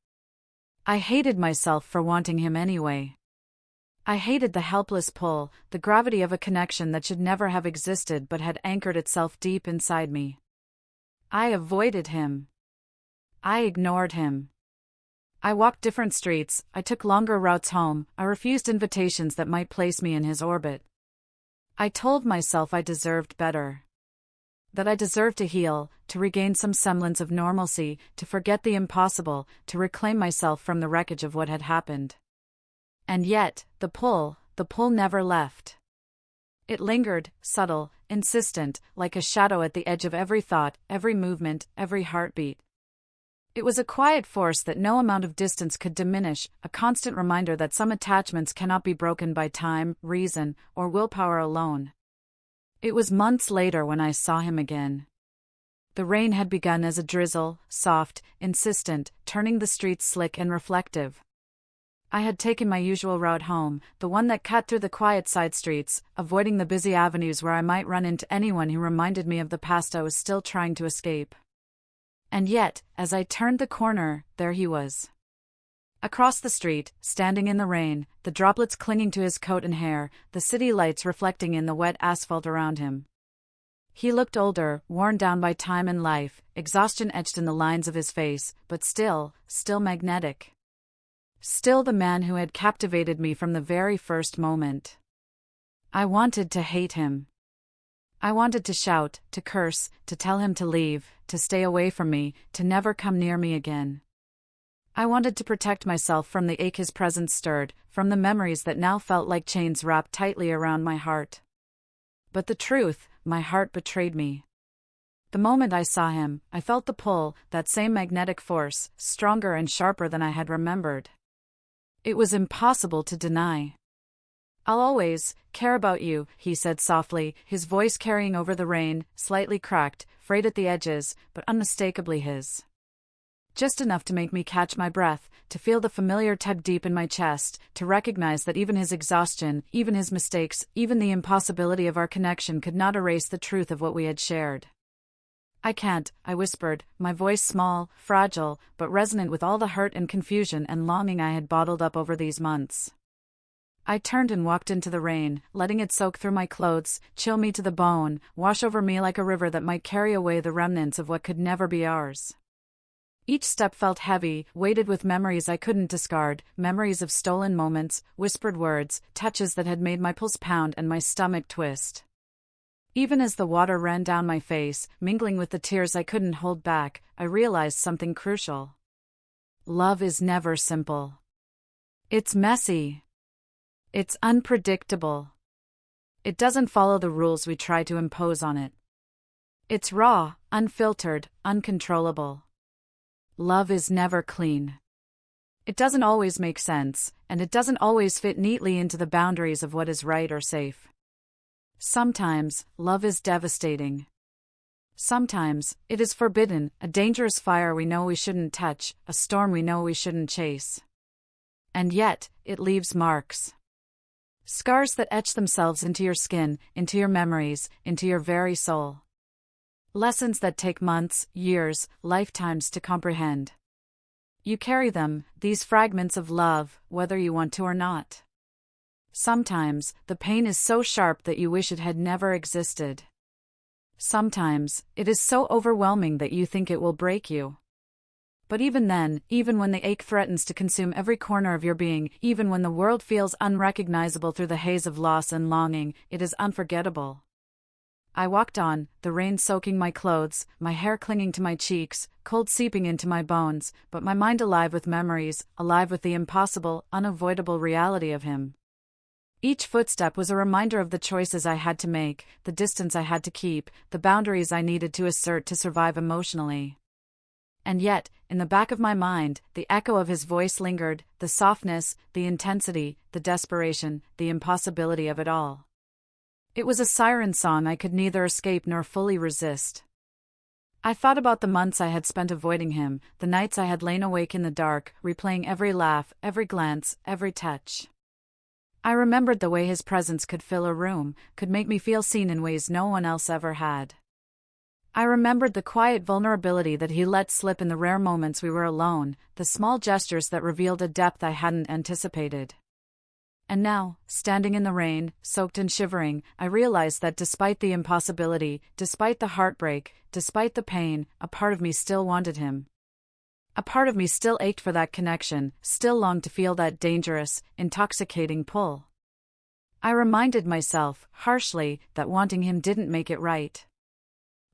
I hated myself for wanting him anyway. I hated the helpless pull, the gravity of a connection that should never have existed but had anchored itself deep inside me. I avoided him. I ignored him. I walked different streets, I took longer routes home, I refused invitations that might place me in his orbit. I told myself I deserved better. That I deserved to heal, to regain some semblance of normalcy, to forget the impossible, to reclaim myself from the wreckage of what had happened. And yet, the pull never left. It lingered, subtle, insistent, like a shadow at the edge of every thought, every movement, every heartbeat. It was a quiet force that no amount of distance could diminish, a constant reminder that some attachments cannot be broken by time, reason, or willpower alone. It was months later when I saw him again. The rain had begun as a drizzle, soft, insistent, turning the streets slick and reflective. I had taken my usual route home, the one that cut through the quiet side streets, avoiding the busy avenues where I might run into anyone who reminded me of the past I was still trying to escape. And yet, as I turned the corner, there he was. Across the street, standing in the rain, the droplets clinging to his coat and hair, the city lights reflecting in the wet asphalt around him. He looked older, worn down by time and life, exhaustion etched in the lines of his face, but still magnetic. Still the man who had captivated me from the very first moment. I wanted to hate him. I wanted to shout, to curse, to tell him to leave, to stay away from me, to never come near me again. I wanted to protect myself from the ache his presence stirred, from the memories that now felt like chains wrapped tightly around my heart. But the truth, my heart betrayed me. The moment I saw him, I felt the pull, that same magnetic force, stronger and sharper than I had remembered. It was impossible to deny. I'll always care about you, he said softly, his voice carrying over the rain, slightly cracked, frayed at the edges, but unmistakably his. Just enough to make me catch my breath, to feel the familiar tug deep in my chest, to recognize that even his exhaustion, even his mistakes, even the impossibility of our connection could not erase the truth of what we had shared. I can't, I whispered, my voice small, fragile, but resonant with all the hurt and confusion and longing I had bottled up over these months. I turned and walked into the rain, letting it soak through my clothes, chill me to the bone, wash over me like a river that might carry away the remnants of what could never be ours. Each step felt heavy, weighted with memories I couldn't discard, memories of stolen moments, whispered words, touches that had made my pulse pound and my stomach twist. Even as the water ran down my face, mingling with the tears I couldn't hold back, I realized something crucial. Love is never simple. It's messy. It's unpredictable. It doesn't follow the rules we try to impose on it. It's raw, unfiltered, uncontrollable. Love is never clean. It doesn't always make sense, and it doesn't always fit neatly into the boundaries of what is right or safe. Sometimes, love is devastating. Sometimes, it is forbidden, a dangerous fire we know we shouldn't touch, a storm we know we shouldn't chase. And yet, it leaves marks. Scars that etch themselves into your skin, into your memories, into your very soul. Lessons that take months, years, lifetimes to comprehend. You carry them, these fragments of love, whether you want to or not. Sometimes, the pain is so sharp that you wish it had never existed. Sometimes, it is so overwhelming that you think it will break you. But even then, even when the ache threatens to consume every corner of your being, even when the world feels unrecognizable through the haze of loss and longing, it is unforgettable. I walked on, the rain soaking my clothes, my hair clinging to my cheeks, cold seeping into my bones, but my mind alive with memories, alive with the impossible, unavoidable reality of him. Each footstep was a reminder of the choices I had to make, the distance I had to keep, the boundaries I needed to assert to survive emotionally. And yet, in the back of my mind, the echo of his voice lingered, the softness, the intensity, the desperation, the impossibility of it all. It was a siren song I could neither escape nor fully resist. I thought about the months I had spent avoiding him, the nights I had lain awake in the dark, replaying every laugh, every glance, every touch. I remembered the way his presence could fill a room, could make me feel seen in ways no one else ever had. I remembered the quiet vulnerability that he let slip in the rare moments we were alone, the small gestures that revealed a depth I hadn't anticipated. And now, standing in the rain, soaked and shivering, I realized that despite the impossibility, despite the heartbreak, despite the pain, a part of me still wanted him. A part of me still ached for that connection, still longed to feel that dangerous, intoxicating pull. I reminded myself, harshly, that wanting him didn't make it right.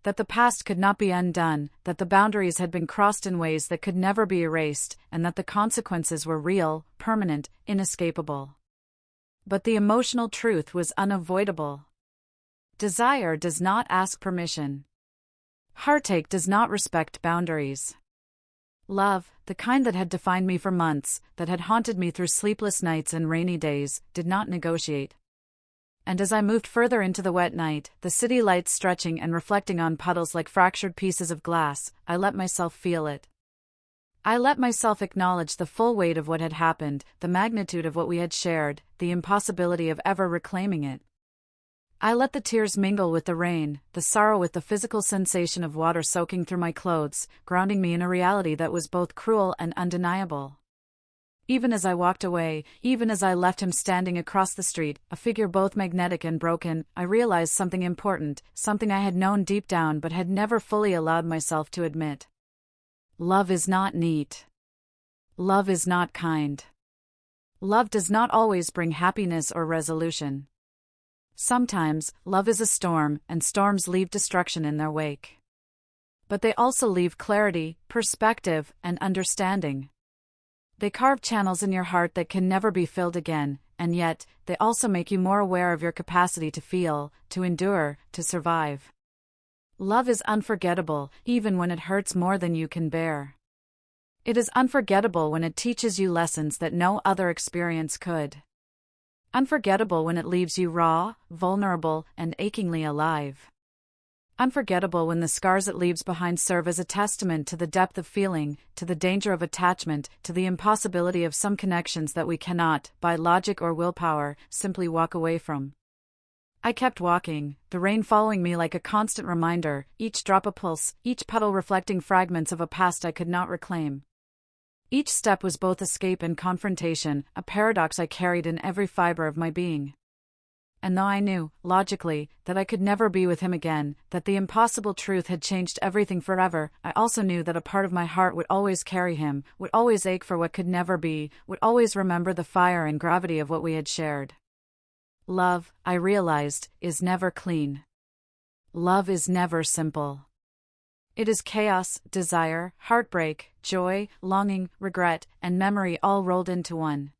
That the past could not be undone, that the boundaries had been crossed in ways that could never be erased, and that the consequences were real, permanent, inescapable. But the emotional truth was unavoidable. Desire does not ask permission. Heartache does not respect boundaries. Love, the kind that had defined me for months, that had haunted me through sleepless nights and rainy days, did not negotiate. And as I moved further into the wet night, the city lights stretching and reflecting on puddles like fractured pieces of glass, I let myself feel it. I let myself acknowledge the full weight of what had happened, the magnitude of what we had shared, the impossibility of ever reclaiming it. I let the tears mingle with the rain, the sorrow with the physical sensation of water soaking through my clothes, grounding me in a reality that was both cruel and undeniable. Even as I walked away, even as I left him standing across the street, a figure both magnetic and broken, I realized something important, something I had known deep down but had never fully allowed myself to admit. Love is not neat. Love is not kind. Love does not always bring happiness or resolution. Sometimes, love is a storm, and storms leave destruction in their wake. But they also leave clarity, perspective, and understanding. They carve channels in your heart that can never be filled again, and yet, they also make you more aware of your capacity to feel, to endure, to survive. Love is unforgettable, even when it hurts more than you can bear. It is unforgettable when it teaches you lessons that no other experience could. Unforgettable when it leaves you raw, vulnerable, and achingly alive. Unforgettable when the scars it leaves behind serve as a testament to the depth of feeling, to the danger of attachment, to the impossibility of some connections that we cannot, by logic or willpower, simply walk away from. I kept walking, the rain following me like a constant reminder, each drop a pulse, each puddle reflecting fragments of a past I could not reclaim. Each step was both escape and confrontation, a paradox I carried in every fiber of my being. And though I knew, logically, that I could never be with him again, that the impossible truth had changed everything forever, I also knew that a part of my heart would always carry him, would always ache for what could never be, would always remember the fire and gravity of what we had shared. Love, I realized, is never clean. Love is never simple. It is chaos, desire, heartbreak, joy, longing, regret, and memory all rolled into one.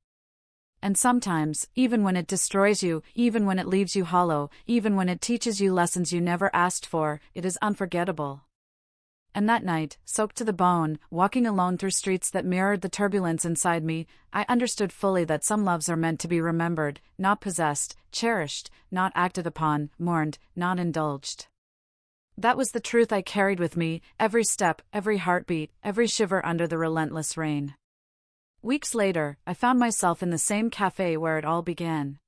And sometimes, even when it destroys you, even when it leaves you hollow, even when it teaches you lessons you never asked for, it is unforgettable. And that night, soaked to the bone, walking alone through streets that mirrored the turbulence inside me, I understood fully that some loves are meant to be remembered, not possessed, cherished, not acted upon, mourned, not indulged. That was the truth I carried with me, every step, every heartbeat, every shiver under the relentless rain. Weeks later, I found myself in the same cafe where it all began.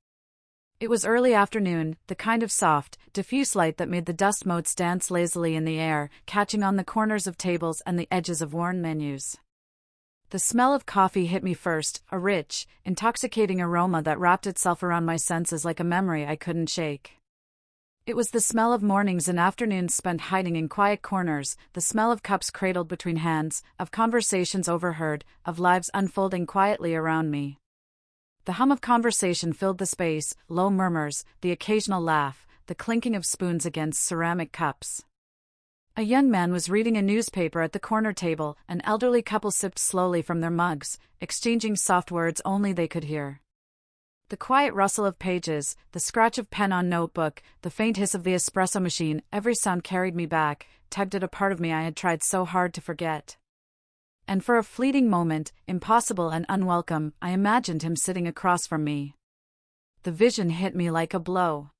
It was early afternoon, the kind of soft, diffuse light that made the dust motes dance lazily in the air, catching on the corners of tables and the edges of worn menus. The smell of coffee hit me first, a rich, intoxicating aroma that wrapped itself around my senses like a memory I couldn't shake. It was the smell of mornings and afternoons spent hiding in quiet corners, the smell of cups cradled between hands, of conversations overheard, of lives unfolding quietly around me. The hum of conversation filled the space, low murmurs, the occasional laugh, the clinking of spoons against ceramic cups. A young man was reading a newspaper at the corner table, an elderly couple sipped slowly from their mugs, exchanging soft words only they could hear. The quiet rustle of pages, the scratch of pen on notebook, the faint hiss of the espresso machine, every sound carried me back, tugged at a part of me I had tried so hard to forget. And for a fleeting moment, impossible and unwelcome, I imagined him sitting across from me. The vision hit me like a blow.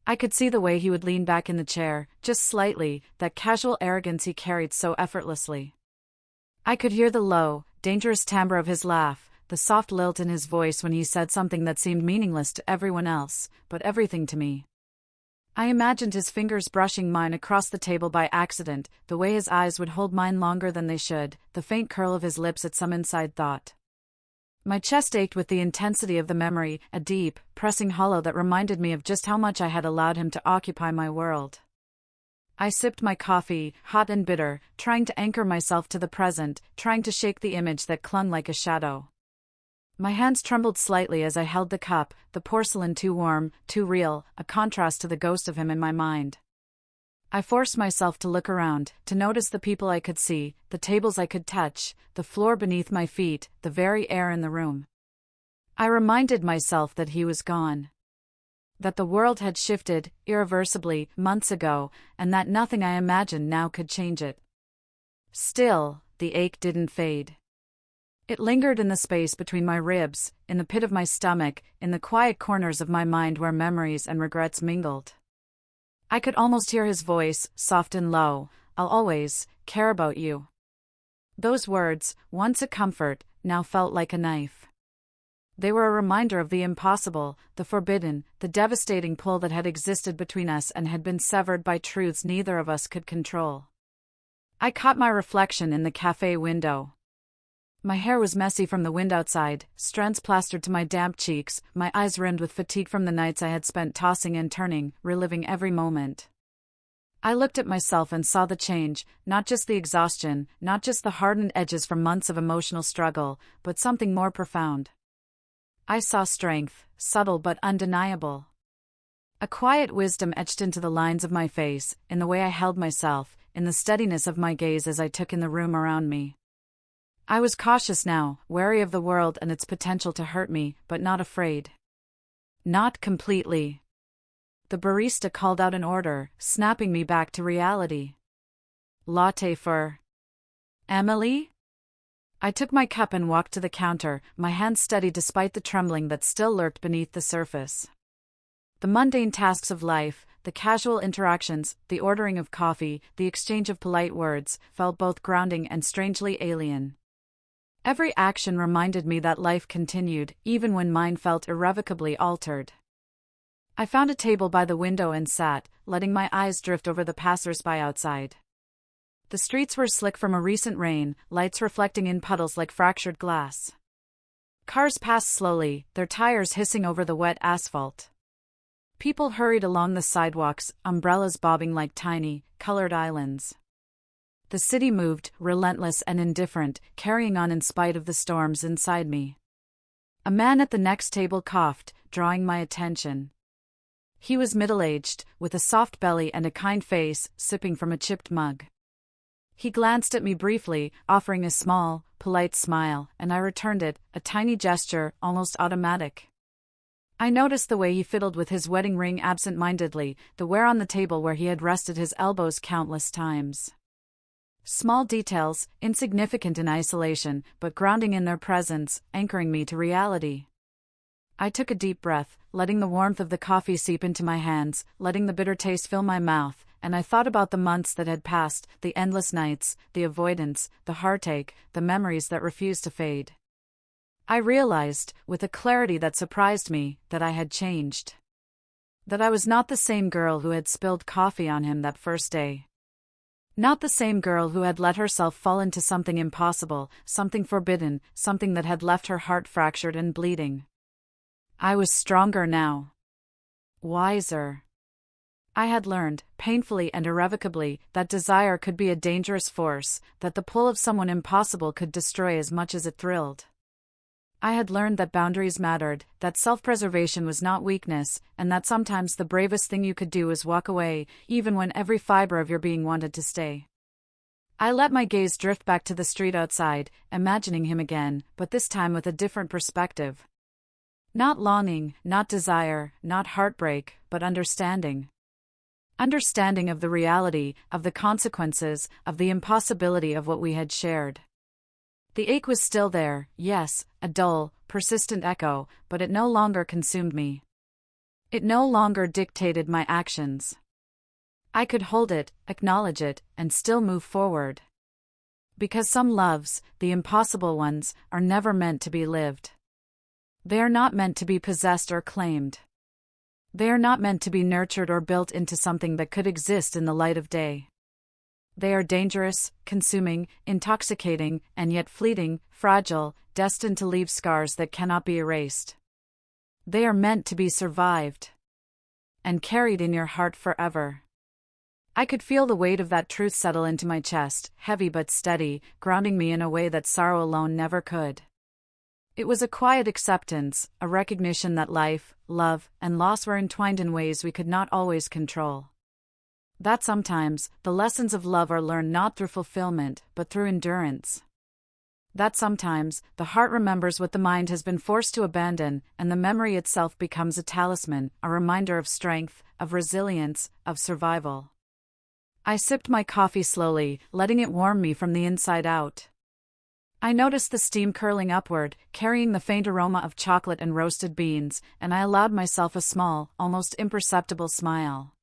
I could see the way he would lean back in the chair, just slightly, that casual arrogance he carried so effortlessly. I could hear the low, dangerous timbre of his laugh, the soft lilt in his voice when he said something that seemed meaningless to everyone else, but everything to me. I imagined his fingers brushing mine across the table by accident, the way his eyes would hold mine longer than they should, the faint curl of his lips at some inside thought. My chest ached with the intensity of the memory, a deep, pressing hollow that reminded me of just how much I had allowed him to occupy my world. I sipped my coffee, hot and bitter, trying to anchor myself to the present, trying to shake the image that clung like a shadow. My hands trembled slightly as I held the cup, the porcelain too warm, too real, a contrast to the ghost of him in my mind. I forced myself to look around, to notice the people I could see, the tables I could touch, the floor beneath my feet, the very air in the room. I reminded myself that he was gone. That the world had shifted, irreversibly, months ago, and that nothing I imagined now could change it. Still, the ache didn't fade. It lingered in the space between my ribs, in the pit of my stomach, in the quiet corners of my mind where memories and regrets mingled. I could almost hear his voice, soft and low, "I'll always care about you." Those words, once a comfort, now felt like a knife. They were a reminder of the impossible, the forbidden, the devastating pull that had existed between us and had been severed by truths neither of us could control. I caught my reflection in the cafe window. My hair was messy from the wind outside, strands plastered to my damp cheeks, my eyes rimmed with fatigue from the nights I had spent tossing and turning, reliving every moment. I looked at myself and saw the change, not just the exhaustion, not just the hardened edges from months of emotional struggle, but something more profound. I saw strength, subtle but undeniable. A quiet wisdom etched into the lines of my face, in the way I held myself, in the steadiness of my gaze as I took in the room around me. I was cautious now, wary of the world and its potential to hurt me, but not afraid. Not completely. The barista called out an order, snapping me back to reality. "Latte for Emily?" I took my cup and walked to the counter, my hands steady despite the trembling that still lurked beneath the surface. The mundane tasks of life, the casual interactions, the ordering of coffee, the exchange of polite words, felt both grounding and strangely alien. Every action reminded me that life continued, even when mine felt irrevocably altered. I found a table by the window and sat, letting my eyes drift over the passers-by outside. The streets were slick from a recent rain, lights reflecting in puddles like fractured glass. Cars passed slowly, their tires hissing over the wet asphalt. People hurried along the sidewalks, umbrellas bobbing like tiny, colored islands. The city moved, relentless and indifferent, carrying on in spite of the storms inside me. A man at the next table coughed, drawing my attention. He was middle-aged, with a soft belly and a kind face, sipping from a chipped mug. He glanced at me briefly, offering a small, polite smile, and I returned it, a tiny gesture, almost automatic. I noticed the way he fiddled with his wedding ring absent-mindedly, the wear on the table where he had rested his elbows countless times. Small details, insignificant in isolation, but grounding in their presence, anchoring me to reality. I took a deep breath, letting the warmth of the coffee seep into my hands, letting the bitter taste fill my mouth, and I thought about the months that had passed, the endless nights, the avoidance, the heartache, the memories that refused to fade. I realized, with a clarity that surprised me, that I had changed. That I was not the same girl who had spilled coffee on him that first day. Not the same girl who had let herself fall into something impossible, something forbidden, something that had left her heart fractured and bleeding. I was stronger now. Wiser. I had learned, painfully and irrevocably, that desire could be a dangerous force, that the pull of someone impossible could destroy as much as it thrilled. I had learned that boundaries mattered, that self-preservation was not weakness, and that sometimes the bravest thing you could do was walk away, even when every fiber of your being wanted to stay. I let my gaze drift back to the street outside, imagining him again, but this time with a different perspective. Not longing, not desire, not heartbreak, but understanding. Understanding of the reality, of the consequences, of the impossibility of what we had shared. The ache was still there, yes, a dull, persistent echo, but it no longer consumed me. It no longer dictated my actions. I could hold it, acknowledge it, and still move forward. Because some loves, the impossible ones, are never meant to be lived. They are not meant to be possessed or claimed. They are not meant to be nurtured or built into something that could exist in the light of day. They are dangerous, consuming, intoxicating, and yet fleeting, fragile, destined to leave scars that cannot be erased. They are meant to be survived and carried in your heart forever. I could feel the weight of that truth settle into my chest, heavy but steady, grounding me in a way that sorrow alone never could. It was a quiet acceptance, a recognition that life, love, and loss were entwined in ways we could not always control. That sometimes, the lessons of love are learned not through fulfillment, but through endurance. That sometimes, the heart remembers what the mind has been forced to abandon, and the memory itself becomes a talisman, a reminder of strength, of resilience, of survival. I sipped my coffee slowly, letting it warm me from the inside out. I noticed the steam curling upward, carrying the faint aroma of chocolate and roasted beans, and I allowed myself a small, almost imperceptible smile.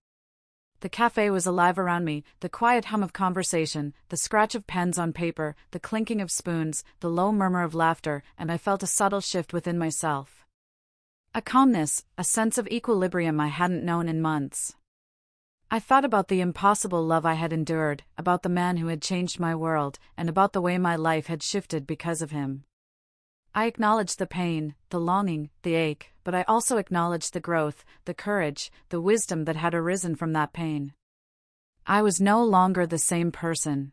The cafe was alive around me, the quiet hum of conversation, the scratch of pens on paper, the clinking of spoons, the low murmur of laughter, and I felt a subtle shift within myself. A calmness, a sense of equilibrium I hadn't known in months. I thought about the impossible love I had endured, about the man who had changed my world, and about the way my life had shifted because of him. I acknowledged the pain, the longing, the ache, but I also acknowledged the growth, the courage, the wisdom that had arisen from that pain. I was no longer the same person.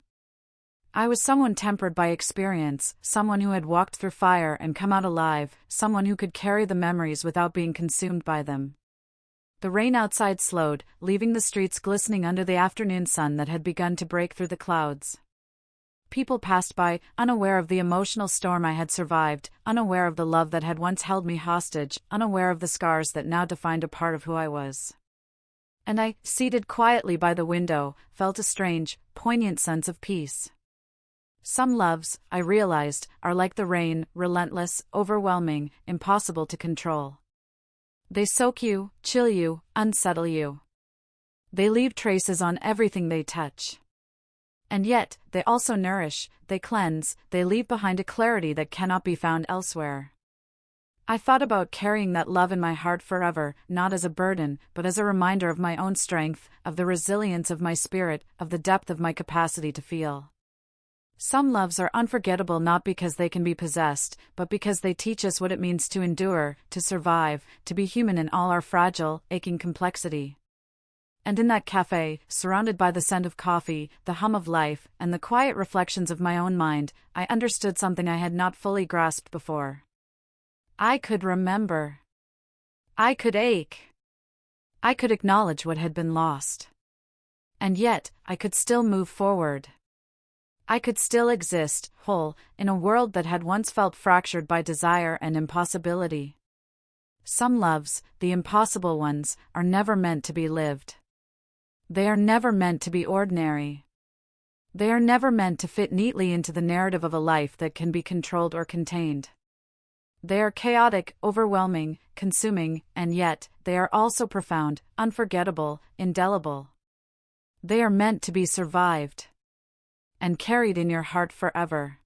I was someone tempered by experience, someone who had walked through fire and come out alive, someone who could carry the memories without being consumed by them. The rain outside slowed, leaving the streets glistening under the afternoon sun that had begun to break through the clouds. People passed by, unaware of the emotional storm I had survived, unaware of the love that had once held me hostage, unaware of the scars that now defined a part of who I was. And I, seated quietly by the window, felt a strange, poignant sense of peace. Some loves, I realized, are like the rain, relentless, overwhelming, impossible to control. They soak you, chill you, unsettle you. They leave traces on everything they touch. And yet, they also nourish, they cleanse, they leave behind a clarity that cannot be found elsewhere. I thought about carrying that love in my heart forever, not as a burden, but as a reminder of my own strength, of the resilience of my spirit, of the depth of my capacity to feel. Some loves are unforgettable not because they can be possessed, but because they teach us what it means to endure, to survive, to be human in all our fragile, aching complexity. And in that cafe, surrounded by the scent of coffee, the hum of life, and the quiet reflections of my own mind, I understood something I had not fully grasped before. I could remember. I could ache. I could acknowledge what had been lost. And yet, I could still move forward. I could still exist, whole, in a world that had once felt fractured by desire and impossibility. Some loves, the impossible ones, are never meant to be lived. They are never meant to be ordinary. They are never meant to fit neatly into the narrative of a life that can be controlled or contained. They are chaotic, overwhelming, consuming, and yet, they are also profound, unforgettable, indelible. They are meant to be survived and carried in your heart forever.